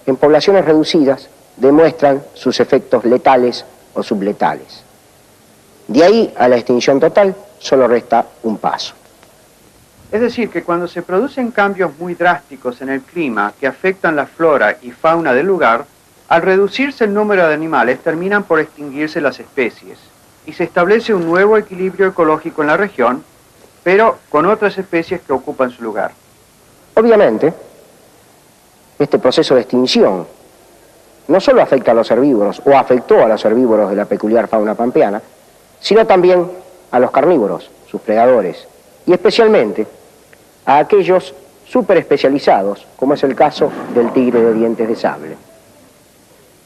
O: en poblaciones reducidas demuestran sus efectos letales o subletales. De ahí a la extinción total solo resta un paso.
A: Es decir, que cuando se producen cambios muy drásticos en el clima que afectan la flora y fauna del lugar, al reducirse el número de animales terminan por extinguirse las especies y se establece un nuevo equilibrio ecológico en la región, pero con otras especies que ocupan su lugar.
O: Obviamente, este proceso de extinción no solo afecta a los herbívoros o afectó a los herbívoros de la peculiar fauna pampeana, sino también a los carnívoros, sus predadores, y especialmente a aquellos superespecializados, como es el caso del tigre de dientes de sable.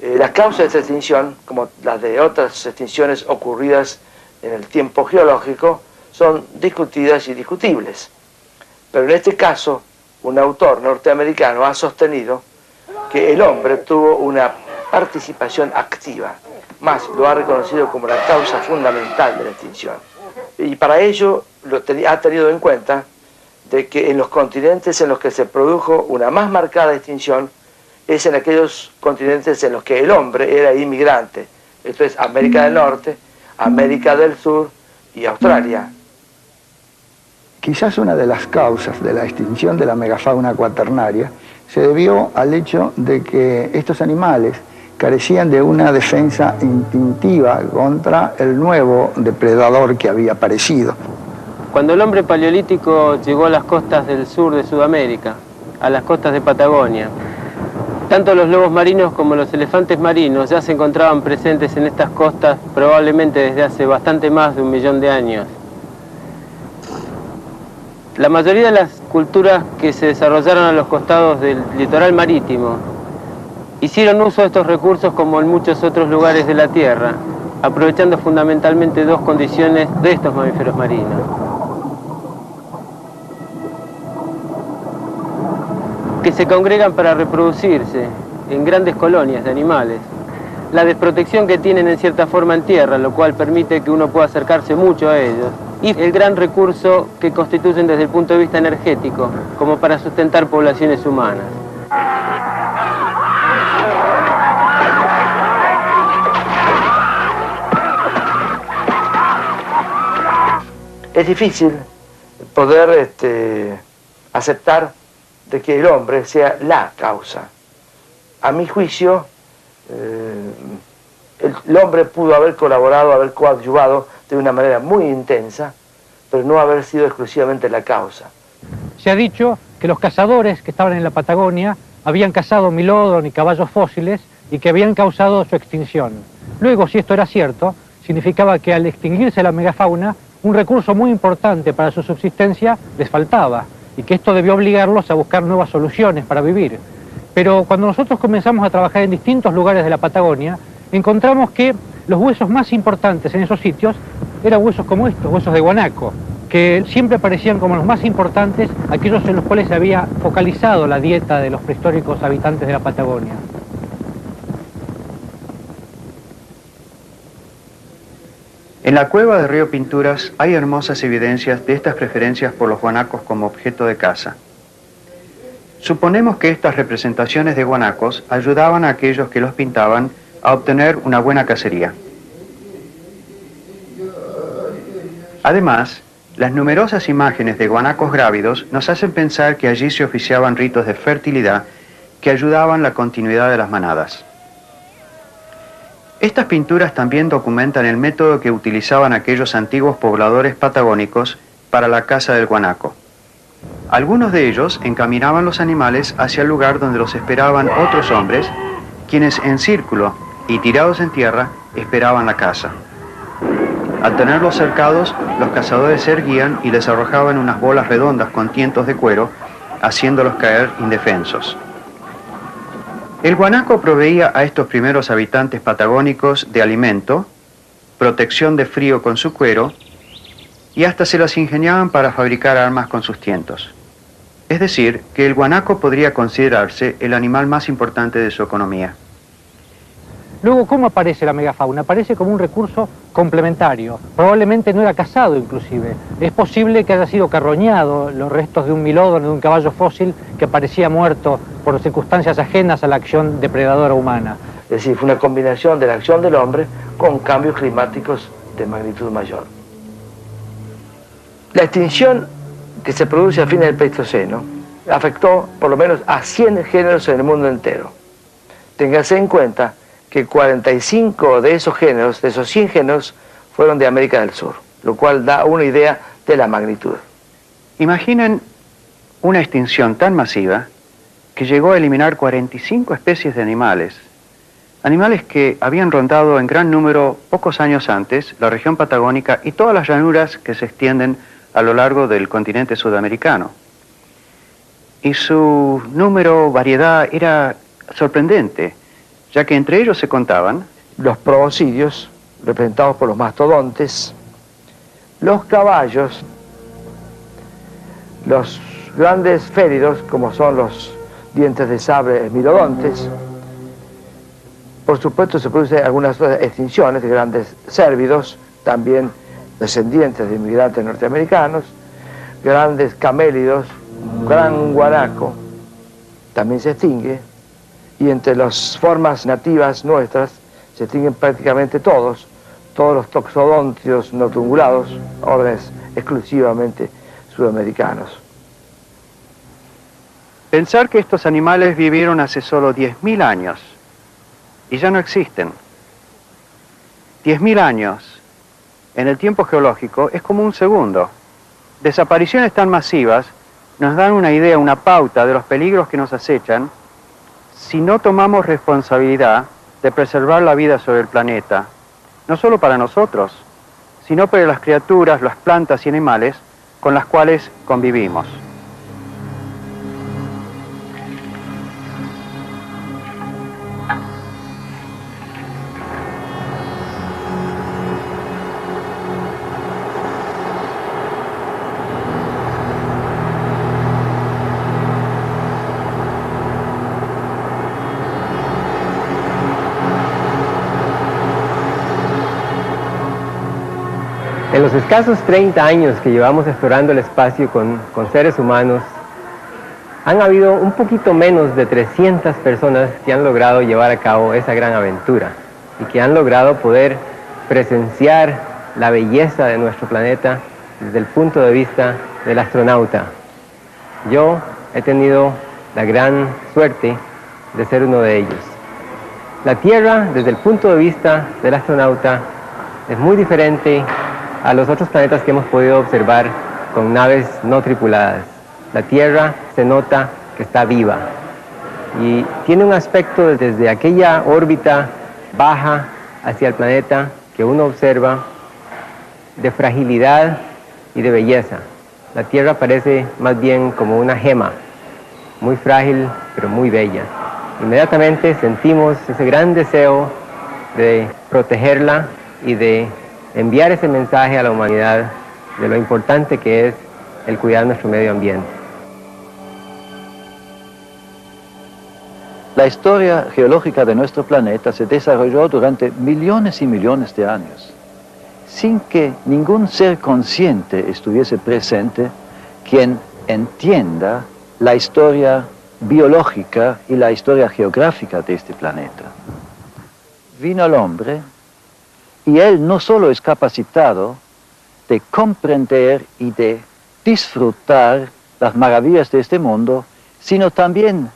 B: Las causas de esta extinción, como las de otras extinciones ocurridas en el tiempo geológico, son discutidas y discutibles. Pero en este caso, un autor norteamericano ha sostenido que el hombre tuvo una participación activa, más lo ha reconocido como la causa fundamental de la extinción. Y para ello ha tenido en cuenta de que en los continentes en los que se produjo una más marcada extinción es en aquellos continentes en los que el hombre era inmigrante. Esto es América del Norte, América del Sur y Australia.
M: Quizás una de las causas de la extinción de la megafauna cuaternaria se debió al hecho de que estos animales carecían de una defensa instintiva contra el nuevo depredador que había aparecido.
P: Cuando el hombre paleolítico llegó a las costas del sur de Sudamérica, a las costas de Patagonia, tanto los lobos marinos como los elefantes marinos ya se encontraban presentes en estas costas probablemente desde hace bastante más de 1 millón de años. La mayoría de las culturas que se desarrollaron a los costados del litoral marítimo hicieron uso de estos recursos como en muchos otros lugares de la Tierra, aprovechando fundamentalmente 2 condiciones de estos mamíferos marinos. Que se congregan para reproducirse en grandes colonias de animales. La desprotección que tienen en cierta forma en tierra, lo cual permite que uno pueda acercarse mucho a ellos. Y el gran recurso que constituyen desde el punto de vista energético, como para sustentar poblaciones humanas.
B: Es difícil poder aceptar de que el hombre sea la causa. A mi juicio, el hombre pudo haber colaborado, haber coadyuvado de una manera muy intensa, pero no haber sido exclusivamente la causa.
N: Se ha dicho que los cazadores que estaban en la Patagonia habían cazado milodon y caballos fósiles y que habían causado su extinción. Luego, si esto era cierto, significaba que al extinguirse la megafauna, un recurso muy importante para su subsistencia les faltaba y que esto debió obligarlos a buscar nuevas soluciones para vivir. Pero cuando nosotros comenzamos a trabajar en distintos lugares de la Patagonia, encontramos que los huesos más importantes en esos sitios eran huesos como estos, huesos de guanaco, que siempre parecían como los más importantes, aquellos en los cuales se había focalizado la dieta de los prehistóricos habitantes de la Patagonia.
A: En la cueva de Río Pinturas hay hermosas evidencias de estas preferencias por los guanacos como objeto de caza. Suponemos que estas representaciones de guanacos ayudaban a aquellos que los pintaban a obtener una buena cacería. Además, las numerosas imágenes de guanacos grávidos nos hacen pensar que allí se oficiaban ritos de fertilidad que ayudaban la continuidad de las manadas. Estas pinturas también documentan el método que utilizaban aquellos antiguos pobladores patagónicos para la caza del guanaco. Algunos de ellos encaminaban los animales hacia el lugar donde los esperaban otros hombres, quienes en círculo y tirados en tierra esperaban la caza. Al tenerlos cercados, los cazadores se erguían y les arrojaban unas bolas redondas con tientos de cuero, haciéndolos caer indefensos. El guanaco proveía a estos primeros habitantes patagónicos de alimento, protección de frío con su cuero, y hasta se las ingeniaban para fabricar armas con sus tientos. Es decir, que el guanaco podría considerarse el animal más importante de su economía.
N: Luego, ¿cómo aparece la megafauna? Aparece como un recurso complementario. Probablemente no era cazado, inclusive. Es posible que haya sido carroñado los restos de un milodon, de un caballo fósil que aparecía muerto por circunstancias ajenas a la acción depredadora humana.
B: Es decir, fue una combinación de la acción del hombre con cambios climáticos de magnitud mayor. La extinción que se produce a fines del Pleistoceno afectó por lo menos a 100 géneros en el mundo entero. Téngase en cuenta que 45 de esos géneros, de esos 100 géneros, fueron de América del Sur, lo cual da una idea de la magnitud.
A: Imaginen una extinción tan masiva que llegó a eliminar 45 especies de animales, animales que habían rondado en gran número pocos años antes la región patagónica y todas las llanuras que se extienden a lo largo del continente sudamericano. Y su número, variedad, era sorprendente, ya que entre ellos se contaban
B: los proboscidios, representados por los mastodontes, los caballos, los grandes félidos, como son los dientes de sable esmilodontes. Por supuesto se producen algunas extinciones de grandes cérvidos, también descendientes de inmigrantes norteamericanos, grandes camélidos, gran guanaco, también se extingue, y entre las formas nativas nuestras se extinguen prácticamente todos los toxodontios no tungulados, órdenes exclusivamente sudamericanos.
A: Pensar que estos animales vivieron hace solo 10.000 años y ya no existen. 10.000 años en el tiempo geológico es como un segundo. Desapariciones tan masivas nos dan una idea, una pauta de los peligros que nos acechan si no tomamos responsabilidad de preservar la vida sobre el planeta, no solo para nosotros, sino para las criaturas, las plantas y animales con las cuales convivimos.
Q: En los escasos 30 años que llevamos explorando el espacio con seres humanos, han habido un poquito menos de 300 personas que han logrado llevar a cabo esa gran aventura y que han logrado poder presenciar la belleza de nuestro planeta desde el punto de vista del astronauta. Yo he tenido la gran suerte de ser uno de ellos. La Tierra, desde el punto de vista del astronauta, es muy diferente a los otros planetas que hemos podido observar con naves no tripuladas. La Tierra se nota que está viva y tiene un aspecto desde aquella órbita baja hacia el planeta que uno observa de fragilidad y de belleza. La Tierra parece más bien como una gema, muy frágil pero muy bella. Inmediatamente sentimos ese gran deseo de protegerla y de enviar ese mensaje a la humanidad de lo importante que es el cuidar nuestro medio ambiente.
D: La historia geológica de nuestro planeta se desarrolló durante millones y millones de años, sin que ningún ser consciente estuviese presente quien entienda la historia biológica y la historia geográfica de este planeta. Vino el hombre y él no solo es capacitado de comprender y de disfrutar las maravillas de este mundo, sino también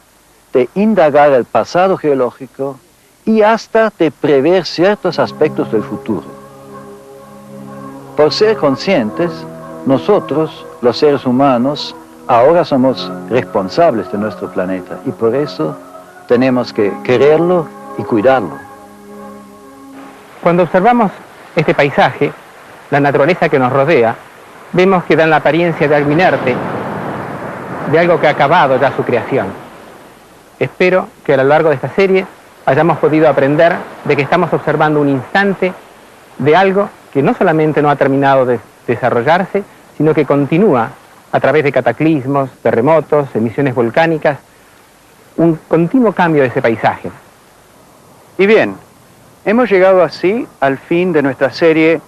D: de indagar el pasado geológico y hasta de prever ciertos aspectos del futuro. Por ser conscientes, nosotros, los seres humanos, ahora somos responsables de nuestro planeta y por eso tenemos que quererlo y cuidarlo.
N: Cuando observamos este paisaje, la naturaleza que nos rodea, vemos que dan la apariencia de algo inerte, de algo que ha acabado ya su creación. Espero que a lo largo de esta serie hayamos podido aprender de que estamos observando un instante de algo que no solamente no ha terminado de desarrollarse, sino que continúa a través de cataclismos, terremotos, emisiones volcánicas, un continuo cambio de ese paisaje.
A: Y bien, hemos llegado así al fin de nuestra serie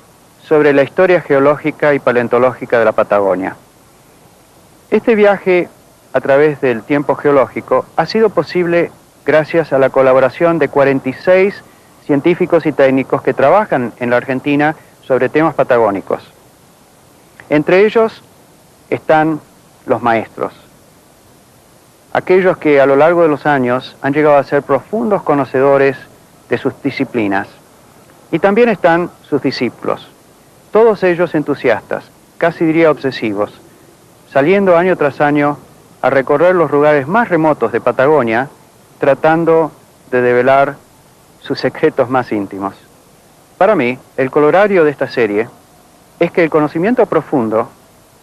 A: sobre la historia geológica y paleontológica de la Patagonia. Este viaje a través del tiempo geológico ha sido posible gracias a la colaboración de 46 científicos y técnicos que trabajan en la Argentina sobre temas patagónicos. Entre ellos están los maestros, aquellos que a lo largo de los años han llegado a ser profundos conocedores de sus disciplinas. Y también están sus discípulos, todos ellos entusiastas, casi diría obsesivos, saliendo año tras año a recorrer los lugares más remotos de Patagonia, tratando de develar sus secretos más íntimos. Para mí, el colorario de esta serie es que el conocimiento profundo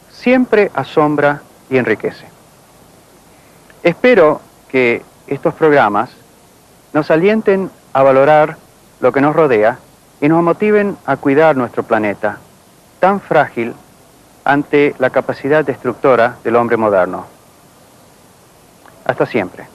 A: siempre asombra y enriquece. Espero que estos programas nos alienten a valorar lo que nos rodea y nos motiven a cuidar nuestro planeta, tan frágil ante la capacidad destructora del hombre moderno. Hasta siempre.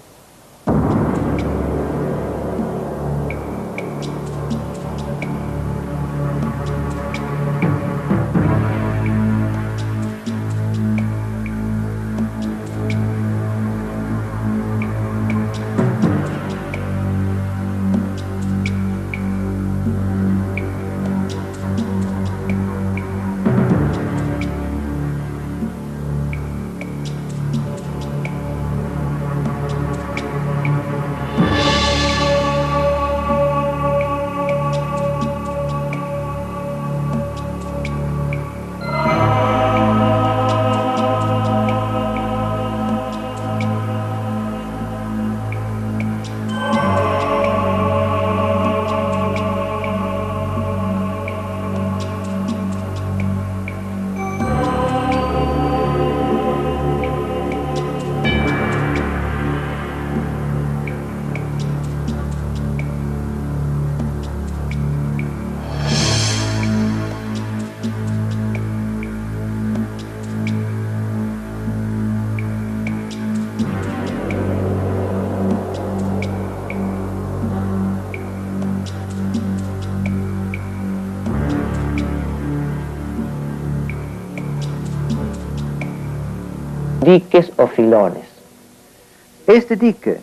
G: Diques o filones.
D: Este dique,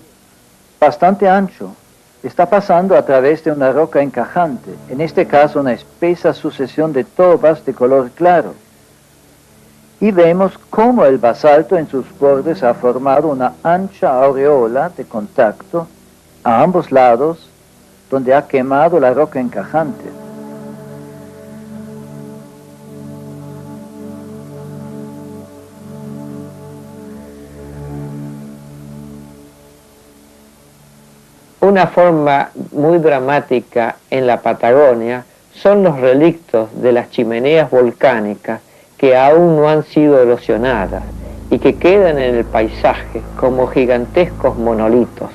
D: bastante ancho, está pasando a través de una roca encajante, en este caso una espesa sucesión de tobas de color claro. Y vemos cómo el basalto en sus bordes ha formado una ancha aureola de contacto a ambos lados, donde ha quemado la roca encajante.
G: Una forma muy dramática en la Patagonia son los relictos de las chimeneas volcánicas que aún no han sido erosionadas y que quedan en el paisaje como gigantescos monolitos.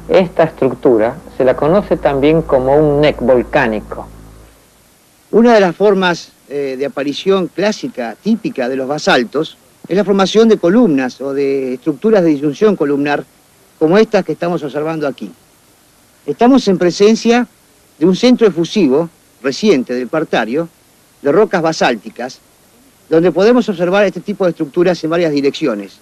G: Esta estructura se la conoce también como un neck volcánico.
F: Una de las formas de aparición clásica, típica de los basaltos, es la formación de columnas o de estructuras de disyunción columnar, como estas que estamos observando aquí. Estamos en presencia de un centro efusivo reciente del Cuartario, de rocas basálticas, donde podemos observar este tipo de estructuras en varias direcciones,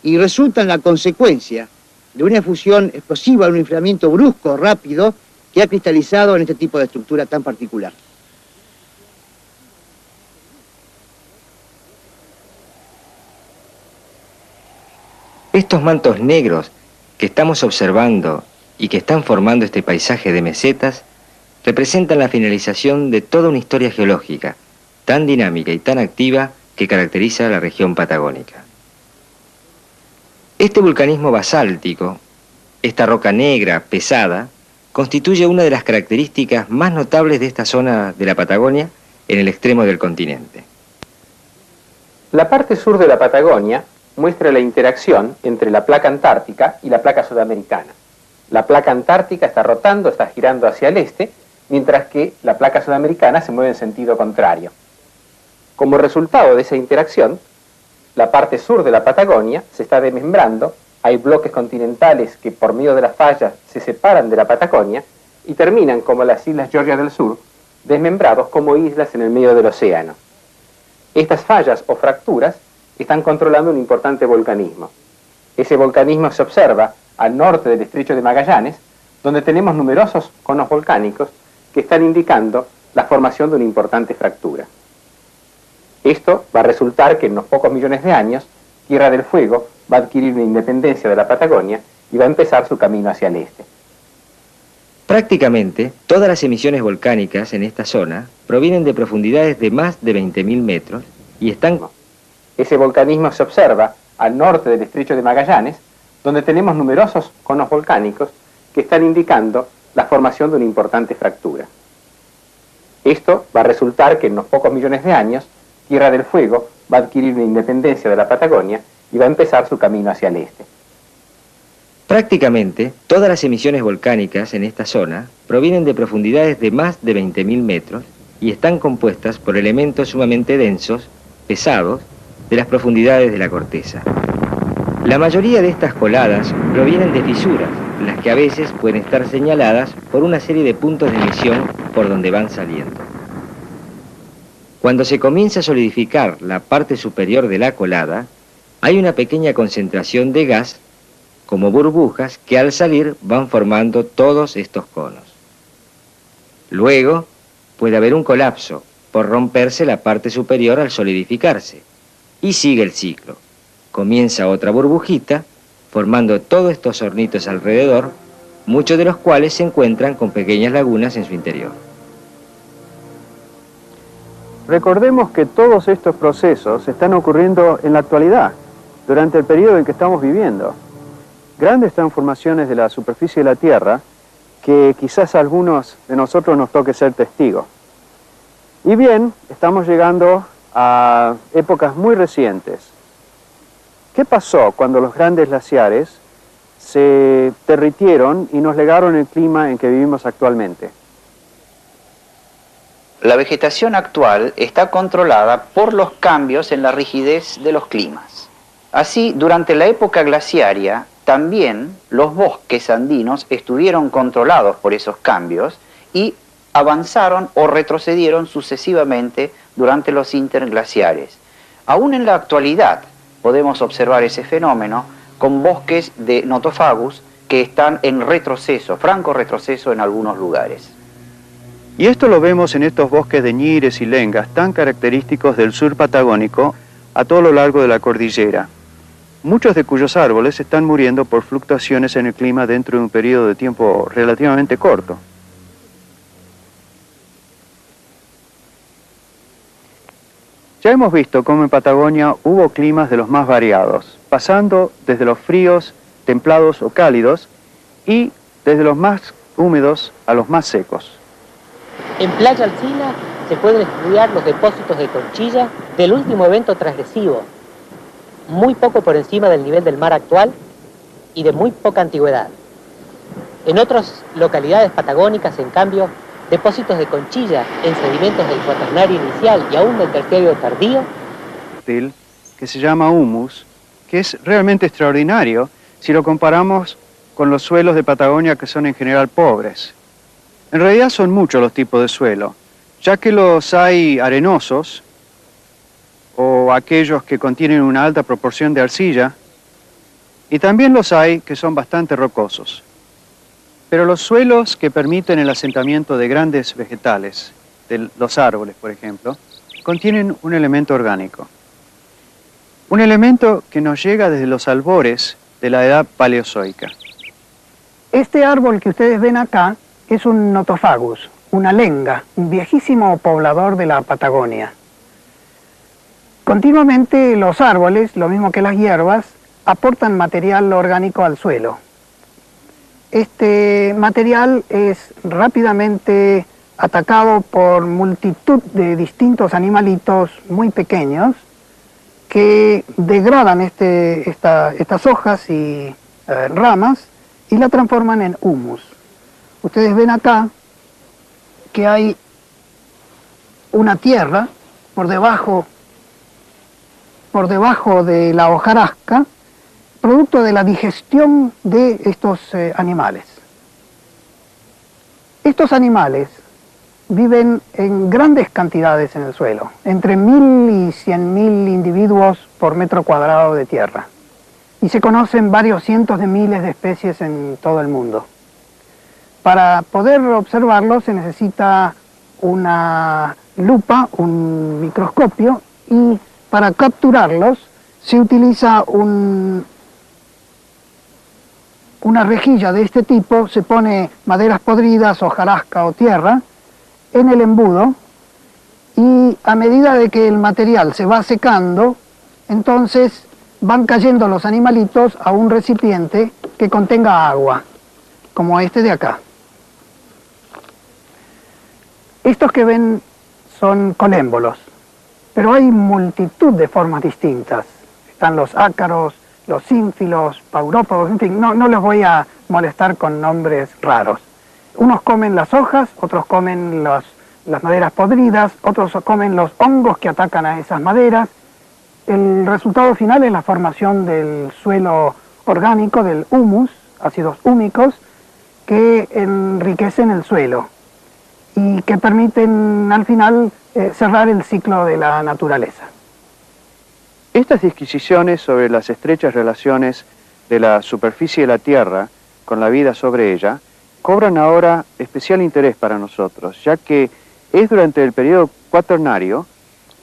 F: y resultan la consecuencia de una efusión explosiva, un enfriamiento brusco, rápido, que ha cristalizado en este tipo de estructura tan particular.
H: Estos mantos negros que estamos observando y que están formando este paisaje de mesetas representan la finalización de toda una historia geológica tan dinámica y tan activa que caracteriza a la región patagónica. Este vulcanismo basáltico, esta roca negra, pesada, constituye una de las características más notables de esta zona de la Patagonia en el extremo del continente.
C: La parte sur de la Patagonia muestra la interacción entre la placa antártica y la placa sudamericana. La placa antártica está rotando, está girando hacia el este, mientras que la placa sudamericana se mueve en sentido contrario. Como resultado de esa interacción, la parte sur de la Patagonia se está desmembrando, hay bloques continentales que por medio de las fallas se separan de la Patagonia y terminan como las islas Georgia del Sur, desmembrados como islas en el medio del océano. Estas fallas o fracturas están controlando un importante volcanismo. Ese volcanismo se observa al norte del estrecho de Magallanes, donde tenemos numerosos conos volcánicos que están indicando la formación de una importante fractura. Esto va a resultar que en unos pocos millones de años, Tierra del Fuego va a adquirir una independencia de la Patagonia y va a empezar su camino hacia el este.
H: Prácticamente todas las emisiones volcánicas en esta zona provienen de profundidades de más de 20.000 metros y están...
C: Ese volcanismo se observa al norte del estrecho de Magallanes, donde tenemos numerosos conos volcánicos que están indicando la formación de una importante fractura. Esto va a resultar que en unos pocos millones de años, Tierra del Fuego va a adquirir una independencia de la Patagonia y va a empezar su camino hacia el este.
H: Prácticamente todas las emisiones volcánicas en esta zona provienen de profundidades de más de 20.000 metros y están compuestas por elementos sumamente densos, pesados de las profundidades de la corteza. La mayoría de estas coladas provienen de fisuras, las que a veces pueden estar señaladas por una serie de puntos de emisión por donde van saliendo. Cuando se comienza a solidificar la parte superior de la colada, hay una pequeña concentración de gas, como burbujas, que al salir van formando todos estos conos. Luego puede haber un colapso por romperse la parte superior al solidificarse, y sigue el ciclo. Comienza otra burbujita, formando todos estos hornitos alrededor, muchos de los cuales se encuentran con pequeñas lagunas en su interior.
A: Recordemos que todos estos procesos están ocurriendo en la actualidad, durante el periodo en que estamos viviendo. Grandes transformaciones de la superficie de la Tierra que quizás a algunos de nosotros nos toque ser testigos. Y bien, estamos llegando a épocas muy recientes. ¿Qué pasó cuando los grandes glaciares se derritieron y nos legaron el clima en que vivimos actualmente?
I: La vegetación actual está controlada por los cambios en la rigidez de los climas. Así, durante la época glaciaria, también los bosques andinos estuvieron controlados por esos cambios y avanzaron o retrocedieron sucesivamente durante los interglaciares. Aún en la actualidad podemos observar ese fenómeno con bosques de Nothofagus que están en retroceso, franco retroceso en algunos lugares.
A: Y esto lo vemos en estos bosques de ñires y lengas tan característicos del sur patagónico a todo lo largo de la cordillera, muchos de cuyos árboles están muriendo por fluctuaciones en el clima dentro de un periodo de tiempo relativamente corto. Ya hemos visto cómo en Patagonia hubo climas de los más variados, pasando desde los fríos, templados o cálidos, y desde los más húmedos a los más secos.
J: En Playa Alsina se pueden estudiar los depósitos de conchilla del último evento transgresivo, muy poco por encima del nivel del mar actual y de muy poca antigüedad. En otras localidades patagónicas, en cambio, depósitos de conchilla en sedimentos del cuaternario inicial y aún del terciario tardío,
A: que se llama humus, que es realmente extraordinario si lo comparamos con los suelos de Patagonia, que son en general pobres. En realidad son muchos los tipos de suelo, ya que los hay arenosos, o aquellos que contienen una alta proporción de arcilla, y también los hay que son bastante rocosos. Pero los suelos que permiten el asentamiento de grandes vegetales, de los árboles, por ejemplo, contienen un elemento orgánico. Un elemento que nos llega desde los albores de la edad paleozoica.
L: Este árbol que ustedes ven acá es un Nothofagus, una lenga, un viejísimo poblador de la Patagonia. Continuamente los árboles, lo mismo que las hierbas, aportan material orgánico al suelo. Este material es rápidamente atacado por multitud de distintos animalitos muy pequeños que degradan estas hojas y ramas y la transforman en humus. Ustedes ven acá que hay una tierra por debajo de la hojarasca, producto de la digestión de estos animales. Estos animales viven en grandes cantidades en el suelo, entre 1000 y 100.000 individuos por metro cuadrado de tierra, y se conocen varios cientos de miles de especies en todo el mundo. Para poder observarlos se necesita una lupa, un microscopio, y para capturarlos se utiliza una rejilla de este tipo, se pone maderas podridas, hojarasca o tierra en el embudo, y a medida de que el material se va secando, entonces van cayendo los animalitos a un recipiente que contenga agua, como este de acá. Estos que ven son colémbolos, pero hay multitud de formas distintas. Están los ácaros, los ínfilos, paurópodos, en fin, no les voy a molestar con nombres raros. Unos comen las hojas, otros comen las maderas podridas, otros comen los hongos que atacan a esas maderas, el resultado final es la formación del suelo orgánico, del humus, ácidos húmicos, que enriquecen el suelo y que permiten al final cerrar el ciclo de la naturaleza.
A: Estas disquisiciones sobre las estrechas relaciones de la superficie de la Tierra con la vida sobre ella cobran ahora especial interés para nosotros, ya que es durante el periodo cuaternario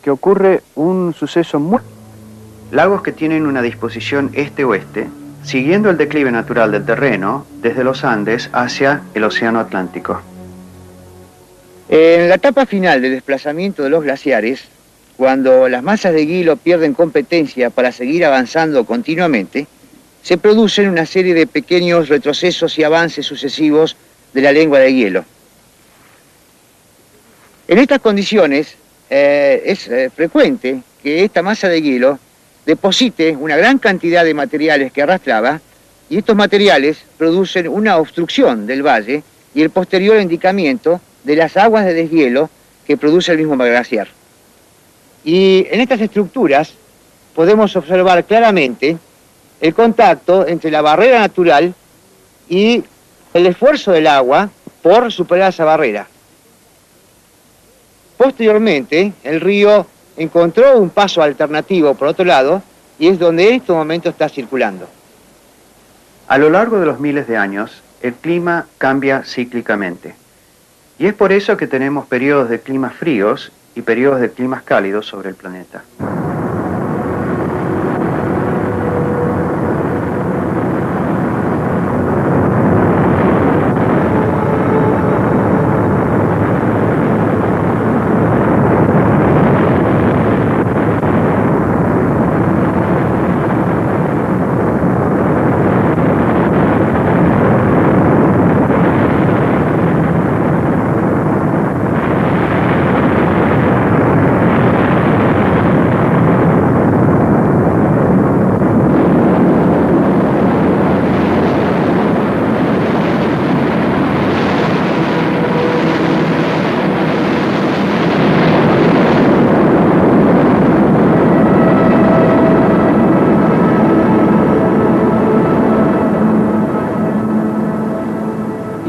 A: que ocurre un suceso muy... Lagos que tienen una disposición este-oeste, siguiendo el declive natural del terreno desde los Andes hacia el Océano Atlántico.
F: En la etapa final del desplazamiento de los glaciares, cuando las masas de hielo pierden competencia para seguir avanzando continuamente, se producen una serie de pequeños retrocesos y avances sucesivos de la lengua de hielo. En estas condiciones es frecuente que esta masa de hielo deposite una gran cantidad de materiales que arrastraba, y estos materiales producen una obstrucción del valle y el posterior endincamiento de las aguas de deshielo que produce el mismo glaciar. Y en estas estructuras podemos observar claramente el contacto entre la barrera natural y el esfuerzo del agua por superar esa barrera. Posteriormente, el río encontró un paso alternativo por otro lado, y es donde en este momento está circulando.
A: A lo largo de los miles de años, el clima cambia cíclicamente. Y es por eso que tenemos periodos de climas fríos y periodos de climas cálidos sobre el planeta.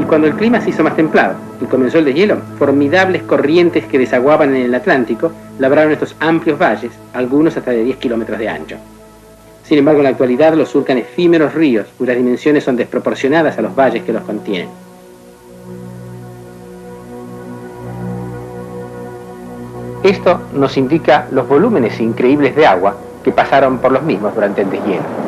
C: Cuando el clima se hizo más templado y comenzó el deshielo, formidables corrientes que desaguaban en el Atlántico labraron estos amplios valles, algunos hasta de 10 kilómetros de ancho. Sin embargo, en la actualidad los surcan efímeros ríos, cuyas dimensiones son desproporcionadas a los valles que los contienen. Esto nos indica los volúmenes increíbles de agua que pasaron por los mismos durante el deshielo.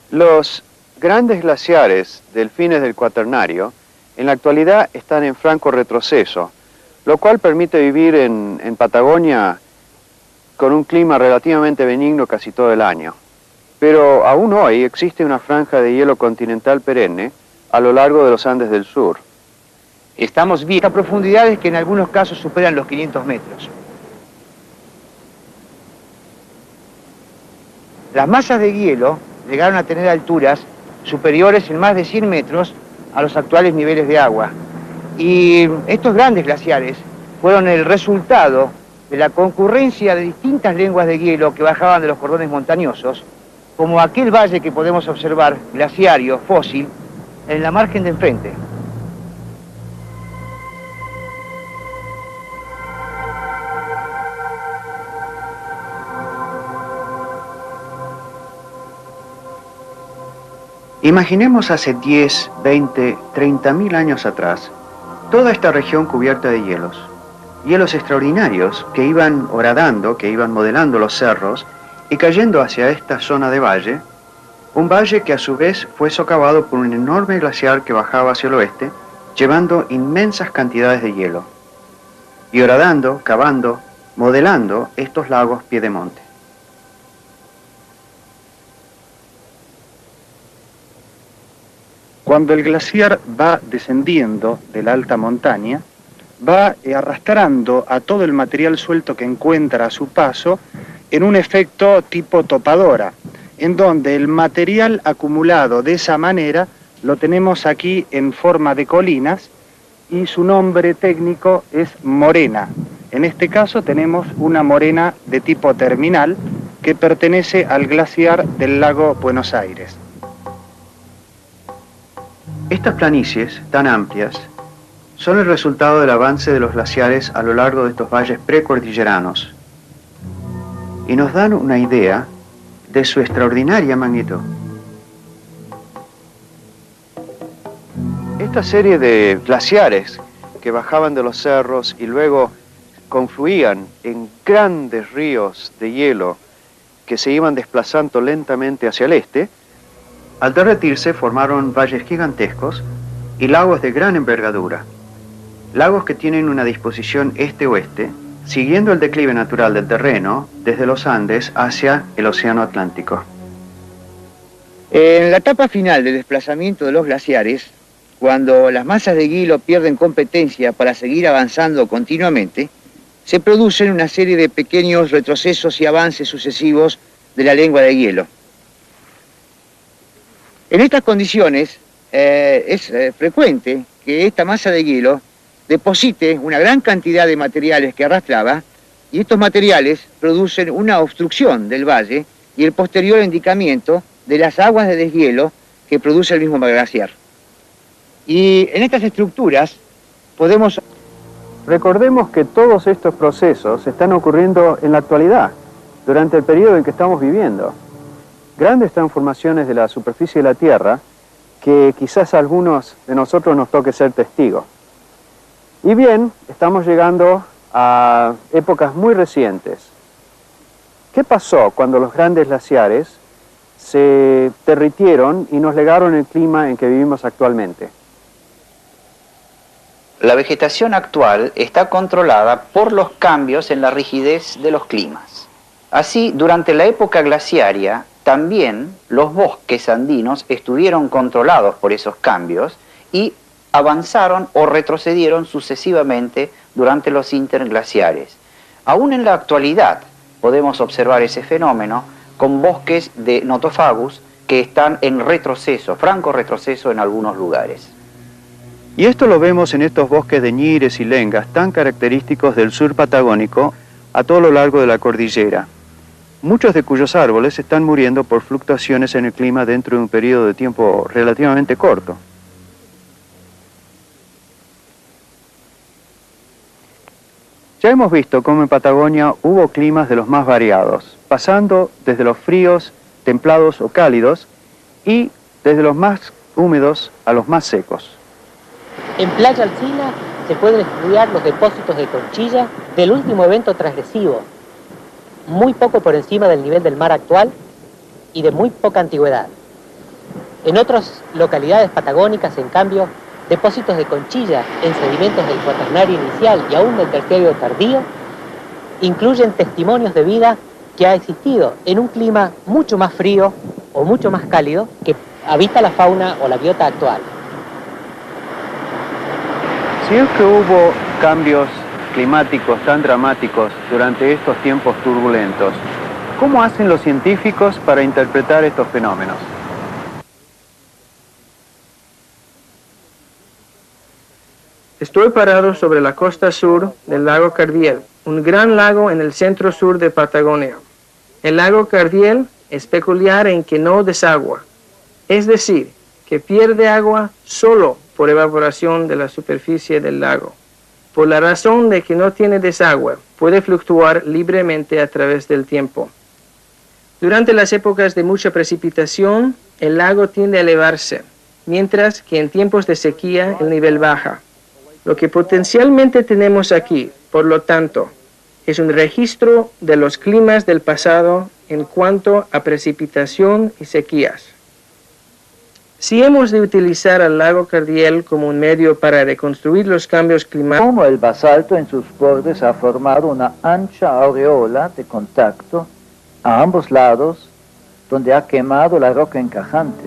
A: Los grandes glaciares del fines del Cuaternario en la actualidad están en franco retroceso, lo cual permite vivir en Patagonia con un clima relativamente benigno casi todo el año. Pero aún hoy existe una franja de hielo continental perenne a lo largo de los Andes del sur.
F: Estamos viendo profundidades que en algunos casos superan los 500 metros. Las masas de hielo llegaron a tener alturas superiores en más de 100 metros a los actuales niveles de agua. Y estos grandes glaciares fueron el resultado de la concurrencia de distintas lenguas de hielo que bajaban de los cordones montañosos, como aquel valle que podemos observar, glaciario, fósil, en la margen de enfrente.
A: Imaginemos hace 10, 20, 30.000 años atrás, toda esta región cubierta de hielos. Hielos extraordinarios que iban horadando, que iban modelando los cerros y cayendo hacia esta zona de valle, un valle que a su vez fue socavado por un enorme glaciar que bajaba hacia el oeste, llevando inmensas cantidades de hielo, y horadando, cavando, modelando estos lagos piedemonte.
E: Cuando el glaciar va descendiendo de la alta montaña, va arrastrando a todo el material suelto que encuentra a su paso en un efecto tipo topadora, en donde el material acumulado de esa manera lo tenemos aquí en forma de colinas
A: y su nombre técnico es morena. En este caso tenemos una morena de tipo terminal que pertenece al glaciar del lago Buenos Aires. Estas planicies tan amplias son el resultado del avance de los glaciares a lo largo de estos valles precordilleranos y nos dan una idea de su extraordinaria magnitud. Esta serie de glaciares que bajaban de los cerros y luego confluían en grandes ríos de hielo que se iban desplazando lentamente hacia el este, al derretirse formaron valles gigantescos y lagos de gran envergadura. Lagos que tienen una disposición este-oeste, siguiendo el declive natural del terreno desde los Andes hacia el Océano Atlántico.
F: En la etapa final del desplazamiento de los glaciares, cuando las masas de hielo pierden competencia para seguir avanzando continuamente, se producen una serie de pequeños retrocesos y avances sucesivos de la lengua de hielo. En estas condiciones es frecuente que esta masa de hielo deposite una gran cantidad de materiales que arrastraba y estos materiales producen una obstrucción del valle y el posterior endincamiento de las aguas de deshielo que produce el mismo glaciar. Y en estas estructuras podemos...
A: Recordemos que todos estos procesos están ocurriendo en la actualidad, durante el periodo en que estamos viviendo. Grandes transformaciones de la superficie de la Tierra que quizás a algunos de nosotros nos toque ser testigos. Y bien, estamos llegando a épocas muy recientes. ¿Qué pasó cuando los grandes glaciares se derritieron y nos legaron el clima en que vivimos actualmente?
I: La vegetación actual está controlada por los cambios en la rigidez de los climas. Así, durante la época glaciaria, también los bosques andinos estuvieron controlados por esos cambios y avanzaron o retrocedieron sucesivamente durante los interglaciares. Aún en la actualidad podemos observar ese fenómeno con bosques de Nothofagus que están en retroceso, franco retroceso en algunos lugares.
A: Y esto lo vemos en estos bosques de ñires y lengas tan característicos del sur patagónico a todo lo largo de la cordillera, muchos de cuyos árboles están muriendo por fluctuaciones en el clima dentro de un periodo de tiempo relativamente corto. Ya hemos visto cómo en Patagonia hubo climas de los más variados, pasando desde los fríos, templados o cálidos, y desde los más húmedos a los más secos.
J: En Playa Alsina se pueden estudiar los depósitos de conchilla del último evento transgresivo, muy poco por encima del nivel del mar actual y de muy poca antigüedad. En otras localidades patagónicas, en cambio, depósitos de conchilla en sedimentos del cuaternario inicial y aún del terciario tardío incluyen testimonios de vida que ha existido en un clima mucho más frío o mucho más cálido que habita la fauna o la biota actual.
A: Si es que hubo cambios climáticos tan dramáticos durante estos tiempos turbulentos, ¿cómo hacen los científicos para interpretar estos fenómenos?
K: Estoy parado sobre la costa sur del lago Cardiel, un gran lago en el centro sur de Patagonia. El lago Cardiel es peculiar en que no desagua, es decir, que pierde agua solo por evaporación de la superficie del lago. Por la razón de que no tiene desagüe, puede fluctuar libremente a través del tiempo. Durante las épocas de mucha precipitación, el lago tiende a elevarse, mientras que en tiempos de sequía el nivel baja. Lo que potencialmente tenemos aquí, por lo tanto, es un registro de los climas del pasado en cuanto a precipitación y sequías. Si hemos de utilizar al lago Cardiel como un medio para reconstruir los cambios climáticos...
D: Como el basalto en sus bordes ha formado una ancha aureola de contacto a ambos lados, donde ha quemado la roca encajante.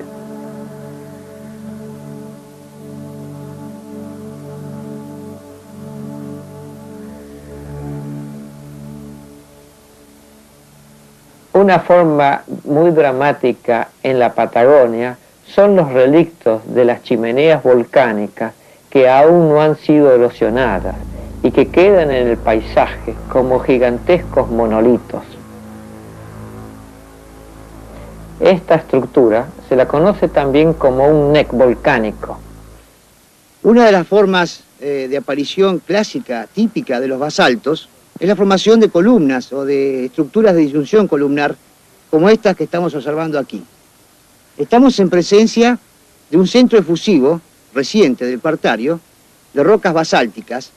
G: Una forma muy dramática en la Patagonia son los relictos de las chimeneas volcánicas que aún no han sido erosionadas y que quedan en el paisaje como gigantescos monolitos. Esta estructura se la conoce también como un neck volcánico.
F: Una de las formas de aparición clásica, típica de los basaltos, es la formación de columnas o de estructuras de disyunción columnar, como estas que estamos observando aquí. Estamos en presencia de un centro efusivo reciente del Cuartario, de rocas basálticas,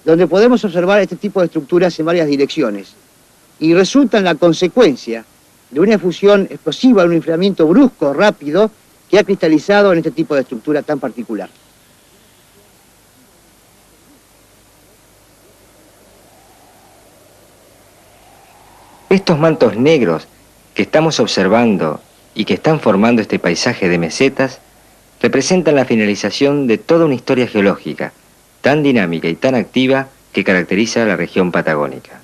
F: donde podemos observar este tipo de estructuras en varias direcciones, y resultan la consecuencia de una efusión explosiva, un enfriamiento brusco, rápido, que ha cristalizado en este tipo de estructura tan particular.
H: Estos mantos negros que estamos observando y que están formando este paisaje de mesetas representan la finalización de toda una historia geológica tan dinámica y tan activa que caracteriza a la región patagónica.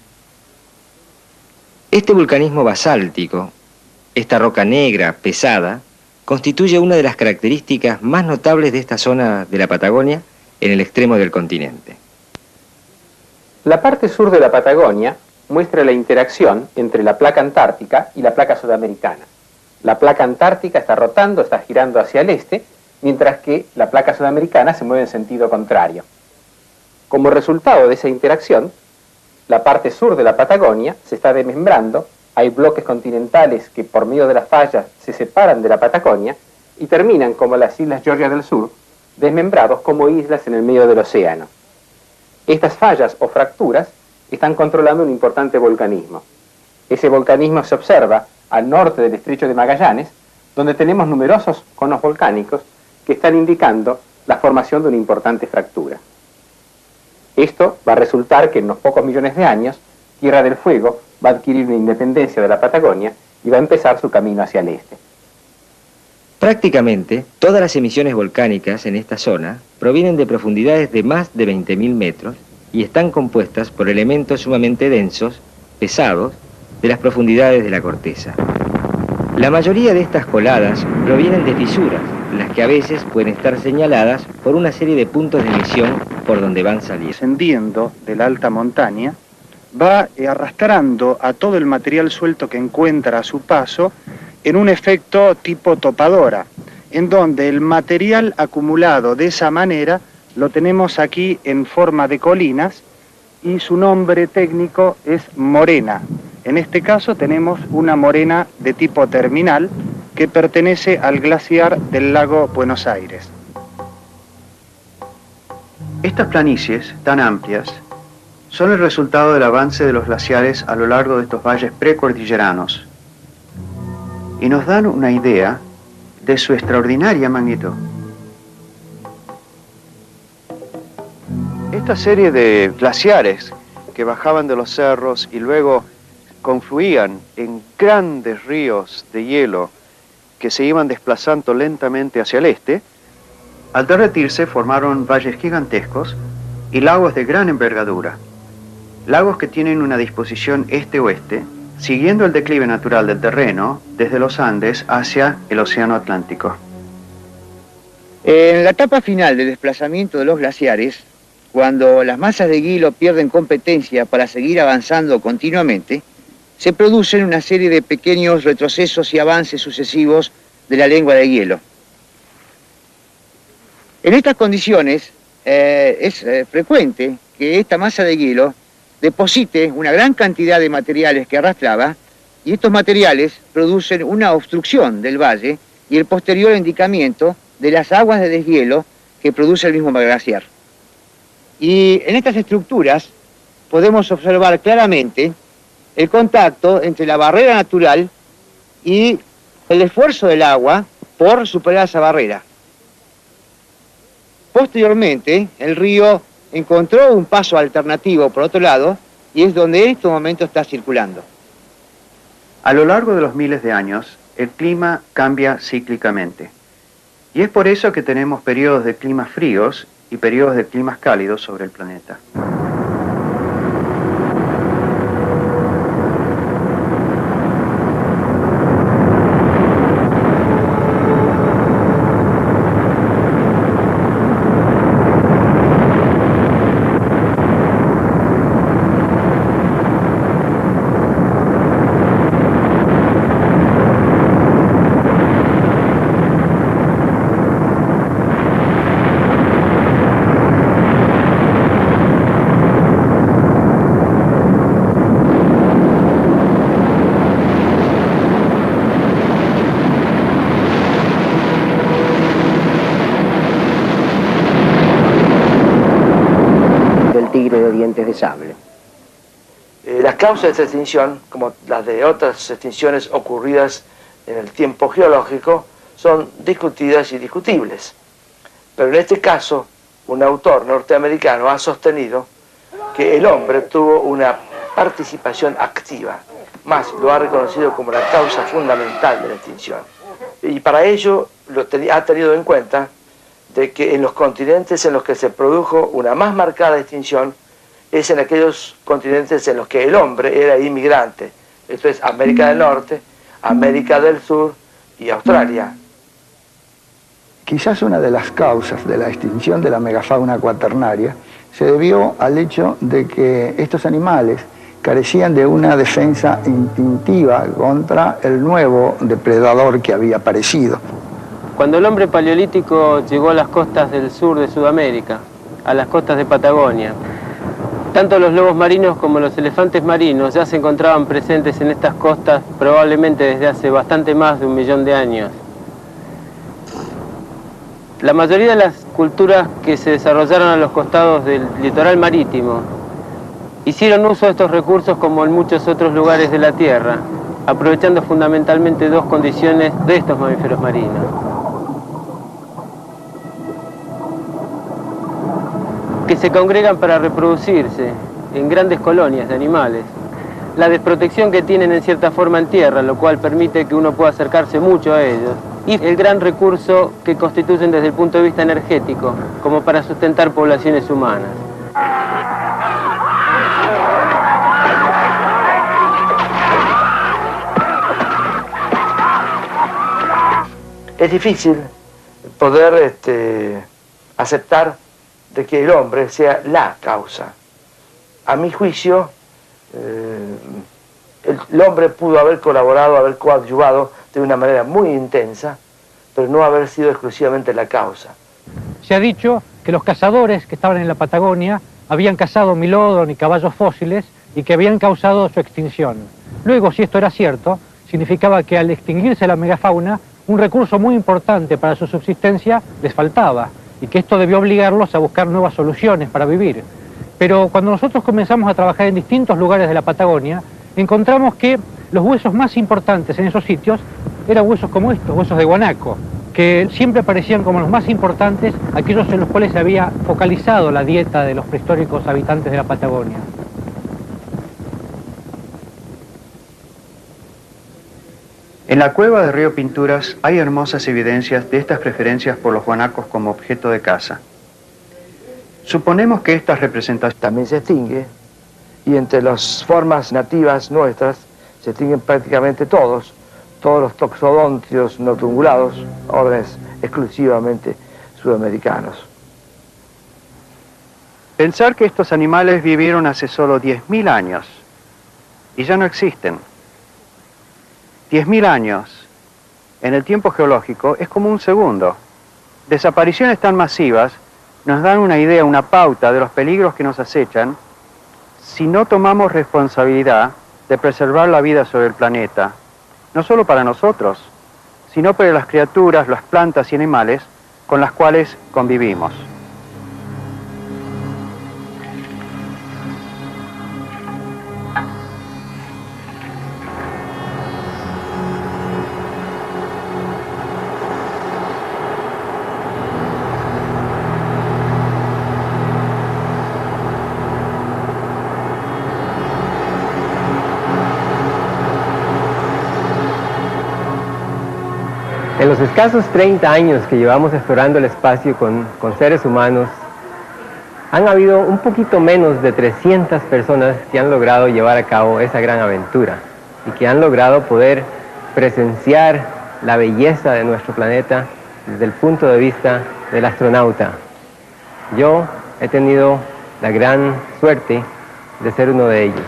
H: Este vulcanismo basáltico, esta roca negra, pesada, constituye una de las características más notables de esta zona de la Patagonia en el extremo del continente.
C: La parte sur de la Patagonia muestra la interacción entre la placa antártica y la placa sudamericana. La placa antártica está rotando, está girando hacia el este, mientras que la placa sudamericana se mueve en sentido contrario. Como resultado de esa interacción, la parte sur de la Patagonia se está desmembrando, hay bloques continentales que por medio de las fallas se separan de la Patagonia y terminan como las islas Georgia del Sur, desmembrados como islas en el medio del océano. Estas fallas o fracturas están controlando un importante volcanismo. Ese volcanismo se observa al norte del estrecho de Magallanes, donde tenemos numerosos conos volcánicos que están indicando la formación de una importante fractura. Esto va a resultar que en unos pocos millones de años, Tierra del Fuego va a adquirir una independencia de la Patagonia y va a empezar su camino hacia el este.
H: Prácticamente todas las emisiones volcánicas en esta zona provienen de profundidades de más de 20.000 metros y están compuestas por elementos sumamente densos, pesados, de las profundidades de la corteza. La mayoría de estas coladas provienen de fisuras, las que a veces pueden estar señaladas por una serie de puntos de emisión por donde van saliendo.
E: Descendiendo de la alta montaña, va arrastrando a todo el material suelto que encuentra a su paso en un efecto tipo topadora, en donde el material acumulado de esa manera lo tenemos aquí en forma de colinas y su nombre técnico es morena. En este caso tenemos una morena de tipo terminal que pertenece al glaciar del lago Buenos Aires.
A: Estas planicies tan amplias son el resultado del avance de los glaciares a lo largo de estos valles precordilleranos y nos dan una idea de su extraordinaria magnitud. Esta serie de glaciares que bajaban de los cerros y luego confluían en grandes ríos de hielo que se iban desplazando lentamente hacia el este, al derretirse formaron valles gigantescos y lagos de gran envergadura. Lagos que tienen una disposición este-oeste, siguiendo el declive natural del terreno desde los Andes hacia el Océano Atlántico.
F: En la etapa final del desplazamiento de los glaciares, cuando las masas de hielo pierden competencia para seguir avanzando continuamente, se producen una serie de pequeños retrocesos y avances sucesivos de la lengua de hielo. En estas condiciones es frecuente que esta masa de hielo deposite una gran cantidad de materiales que arrastraba y estos materiales producen una obstrucción del valle y el posterior indicamiento de las aguas de deshielo que produce el mismo glaciar. Y en estas estructuras podemos observar claramente el contacto entre la barrera natural y el esfuerzo del agua por superar esa barrera. Posteriormente, el río encontró un paso alternativo por otro lado y es donde en este momento está circulando.
A: A lo largo de los miles de años, el clima cambia cíclicamente. Y es por eso que tenemos periodos de climas fríos y periodos de climas cálidos sobre el planeta.
O: dientes de sable.
B: Las causas de esta extinción, como las de otras extinciones ocurridas en el tiempo geológico, son discutidas y discutibles. Pero en este caso, un autor norteamericano ha sostenido que el hombre tuvo una participación activa, más lo ha reconocido como la causa fundamental de la extinción. Y para ello ha tenido en cuenta de que en los continentes en los que se produjo una más marcada extinción es en aquellos continentes en los que el hombre era inmigrante. Esto es América del Norte, América del Sur y Australia.
M: Quizás una de las causas de la extinción de la megafauna cuaternaria se debió al hecho de que estos animales carecían de una defensa instintiva contra el nuevo depredador que había aparecido.
P: Cuando el hombre paleolítico llegó a las costas del sur de Sudamérica, a las costas de Patagonia, tanto los lobos marinos como los elefantes marinos ya se encontraban presentes en estas costas probablemente desde hace bastante más de 1 millón de años. La mayoría de las culturas que se desarrollaron a los costados del litoral marítimo hicieron uso de estos recursos como en muchos otros lugares de la Tierra, aprovechando fundamentalmente dos condiciones de estos mamíferos marinos. Que se congregan para reproducirse en grandes colonias de animales, la desprotección que tienen en cierta forma en tierra, lo cual permite que uno pueda acercarse mucho a ellos, y el gran recurso que constituyen desde el punto de vista energético, como para sustentar poblaciones humanas.
B: Es difícil poder aceptar de que el hombre sea la causa. A mi juicio, el hombre pudo haber colaborado, haber coadyuvado de una manera muy intensa, pero no haber sido exclusivamente la causa.
N: Se ha dicho que los cazadores que estaban en la Patagonia habían cazado milodon y caballos fósiles y que habían causado su extinción. Luego, si esto era cierto, significaba que al extinguirse la megafauna, un recurso muy importante para su subsistencia les faltaba y que esto debió obligarlos a buscar nuevas soluciones para vivir. Pero cuando nosotros comenzamos a trabajar en distintos lugares de la Patagonia, encontramos que los huesos más importantes en esos sitios eran huesos como estos, huesos de guanaco, que siempre parecían como los más importantes, aquellos en los cuales se había focalizado la dieta de los prehistóricos habitantes de la Patagonia.
A: En la cueva de Río Pinturas hay hermosas evidencias de estas preferencias por los guanacos como objeto de caza. Suponemos que estas representaciones
B: también se extingue, y entre las formas nativas nuestras se extinguen prácticamente todos los toxodontios no tungulados, órdenes exclusivamente sudamericanos.
A: Pensar que estos animales vivieron hace solo 10.000 años y ya no existen. 10.000 años en el tiempo geológico es como un segundo. Desapariciones tan masivas nos dan una idea, una pauta de los peligros que nos acechan si no tomamos responsabilidad de preservar la vida sobre el planeta, no solo para nosotros, sino para las criaturas, las plantas y animales con las cuales convivimos.
Q: En los escasos 30 años que llevamos explorando el espacio con seres humanos, han habido un poquito menos de 300 personas que han logrado llevar a cabo esa gran aventura y que han logrado poder presenciar la belleza de nuestro planeta desde el punto de vista del astronauta. Yo he tenido la gran suerte de ser uno de ellos.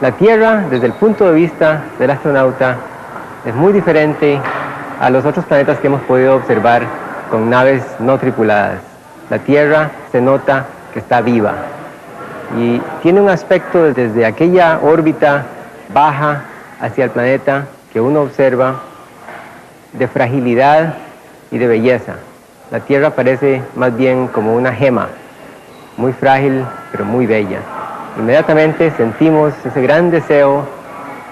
Q: La Tierra, desde el punto de vista del astronauta, es muy diferente a los otros planetas que hemos podido observar con naves no tripuladas. La Tierra se nota que está viva y tiene un aspecto desde aquella órbita baja hacia el planeta que uno observa de fragilidad y de belleza. La Tierra parece más bien como una gema muy frágil, pero muy bella. Inmediatamente sentimos ese gran deseo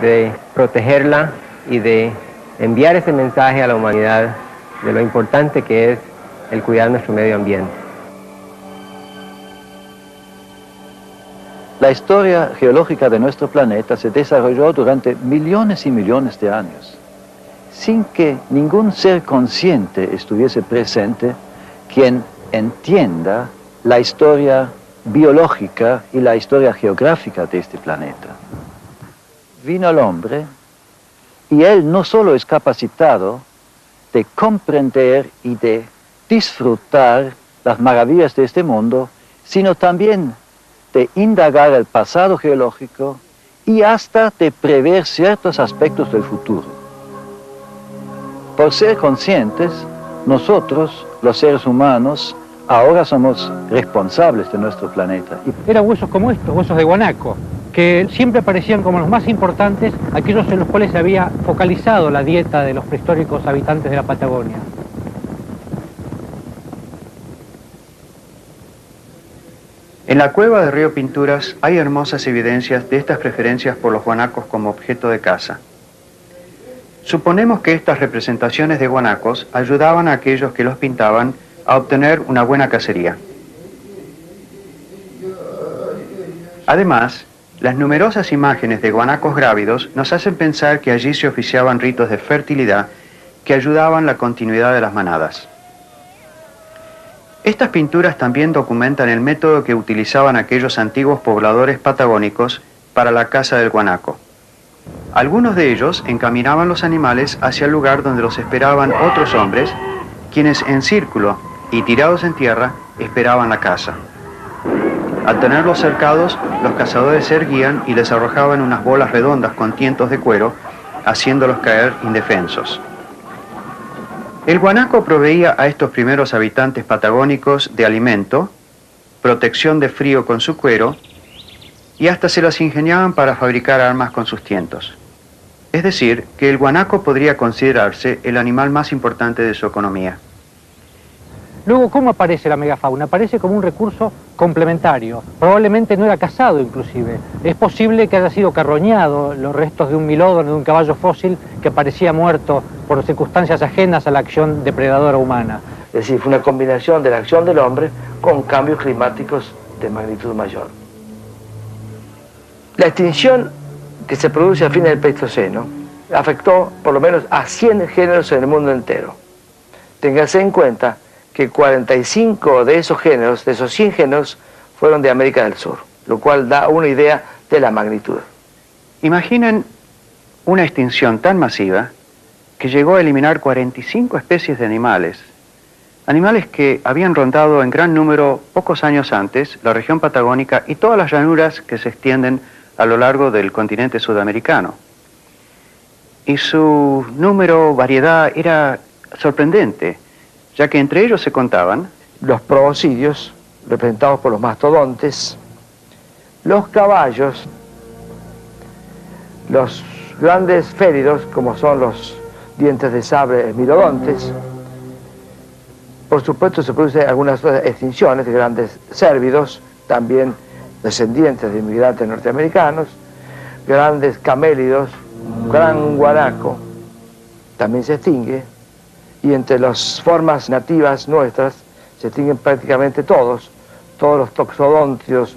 Q: de protegerla y de enviar ese mensaje a la humanidad de lo importante que es el cuidar nuestro medio ambiente.
D: La historia geológica de nuestro planeta se desarrolló durante millones y millones de años, sin que ningún ser consciente estuviese presente quien entienda la historia biológica y la historia geográfica de este planeta. Vino el hombre y él no solo es capacitado de comprender y de disfrutar las maravillas de este mundo, sino también de indagar el pasado geológico y hasta de prever ciertos aspectos del futuro. Por ser conscientes, nosotros, los seres humanos, ahora somos responsables de nuestro planeta.
N: Eran huesos como estos, huesos de guanaco, que siempre aparecían como los más importantes, aquellos en los cuales se había focalizado la dieta de los prehistóricos habitantes de la Patagonia.
A: En la cueva de Río Pinturas hay hermosas evidencias de estas preferencias por los guanacos como objeto de caza. Suponemos que estas representaciones de guanacos ayudaban a aquellos que los pintaban a obtener una buena cacería. Además, las numerosas imágenes de guanacos grávidos nos hacen pensar que allí se oficiaban ritos de fertilidad que ayudaban la continuidad de las manadas. Estas pinturas también documentan el método que utilizaban aquellos antiguos pobladores patagónicos para la caza del guanaco. Algunos de ellos encaminaban los animales hacia el lugar donde los esperaban otros hombres, quienes en círculo y tirados en tierra esperaban la caza. Al tenerlos cercados, los cazadores se erguían y les arrojaban unas bolas redondas con tientos de cuero, haciéndolos caer indefensos. El guanaco proveía a estos primeros habitantes patagónicos de alimento, protección de frío con su cuero, y hasta se las ingeniaban para fabricar armas con sus tientos. Es decir, que el guanaco podría considerarse el animal más importante de su economía.
N: Luego, ¿cómo aparece la megafauna? Aparece como un recurso complementario. Probablemente no era cazado, inclusive. Es posible que haya sido carroñado, los restos de un milódono, de un caballo fósil que aparecía muerto por circunstancias ajenas a la acción depredadora humana.
B: Es decir, fue una combinación de la acción del hombre con cambios climáticos de magnitud mayor. La extinción que se produce a fines del Pleistoceno afectó por lo menos a 100 géneros en el mundo entero. Téngase en cuenta que 45 de esos géneros, de esos 100 géneros, fueron de América del Sur, lo cual da una idea de la magnitud.
A: Imaginen una extinción tan masiva que llegó a eliminar 45 especies de animales, animales que habían rondado en gran número pocos años antes la región patagónica y todas las llanuras que se extienden a lo largo del continente sudamericano. Y su número, variedad, era sorprendente, ya que entre ellos se contaban
B: los proboscidios, representados por los mastodontes, los caballos, los grandes félidos, como son los dientes de sable esmilodontes. Por supuesto, se producen algunas extinciones de grandes cérvidos, también descendientes de inmigrantes norteamericanos, grandes camélidos, gran guanaco, también se extingue. Y entre las formas nativas nuestras se extinguen prácticamente todos los toxodontios.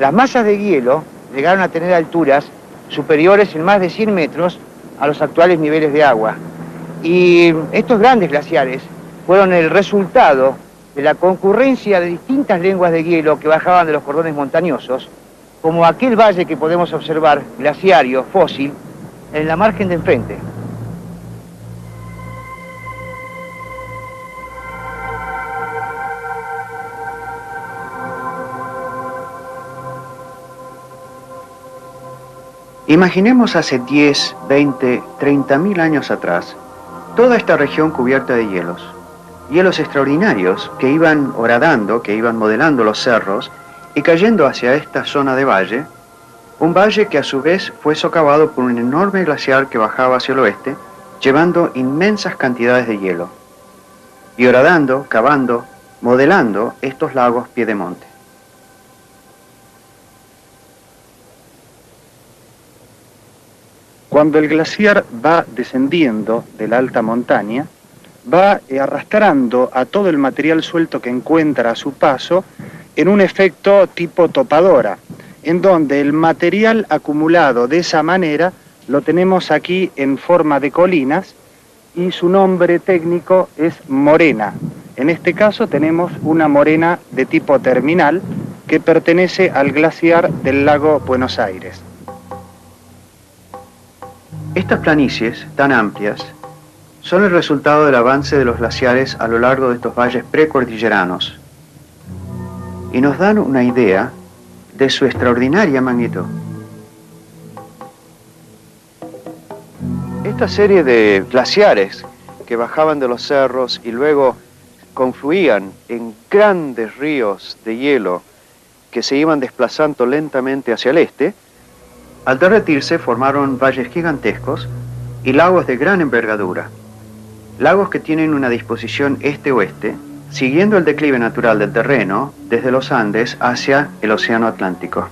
F: Las masas de hielo llegaron a tener alturas superiores en más de 100 metros a los actuales niveles de agua. Y estos grandes glaciares fueron el resultado de la concurrencia de distintas lenguas de hielo que bajaban de los cordones montañosos, como aquel valle que podemos observar, glaciario, fósil, en la margen de enfrente.
A: Imaginemos hace 10, 20, 30.000 años atrás, toda esta región cubierta de hielos. Hielos extraordinarios que iban horadando, que iban modelando los cerros y cayendo hacia esta zona de valle, un valle que a su vez fue socavado por un enorme glaciar que bajaba hacia el oeste, llevando inmensas cantidades de hielo. Y horadando, cavando,
E: modelando estos lagos piedemonte. Cuando el glaciar va descendiendo de la alta montaña, va arrastrando a todo el material suelto que encuentra a su paso en un efecto tipo topadora, en donde el material acumulado de esa manera lo tenemos aquí en forma de colinas y su nombre técnico es morena. En este caso tenemos una morena de tipo terminal que pertenece al glaciar del lago Buenos Aires. Estas planicies tan amplias son el resultado del avance de los glaciares a lo largo de estos valles precordilleranos y nos dan una idea de su extraordinaria magnitud. Esta serie de glaciares que bajaban de los cerros y luego confluían en grandes ríos de hielo que se iban desplazando lentamente hacia el este, al derretirse formaron valles gigantescos y lagos de gran envergadura. Lagos que tienen una disposición este-oeste, siguiendo el declive natural del terreno desde los Andes hacia el Océano Atlántico.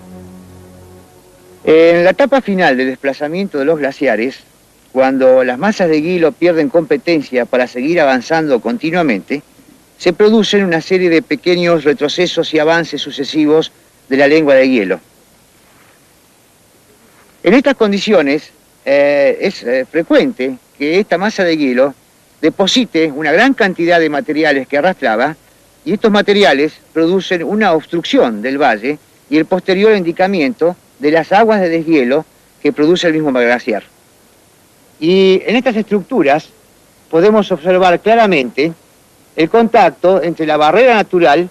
F: En la etapa final del desplazamiento de los glaciares, cuando las masas de hielo pierden competencia para seguir avanzando continuamente, se producen una serie de pequeños retrocesos y avances sucesivos de la lengua de hielo. En estas condiciones es frecuente que esta masa de hielo deposite una gran cantidad de materiales que arrastraba y estos materiales producen una obstrucción del valle y el posterior endicamiento de las aguas de deshielo que produce el mismo glaciar. Y en estas estructuras podemos observar claramente el contacto entre la barrera natural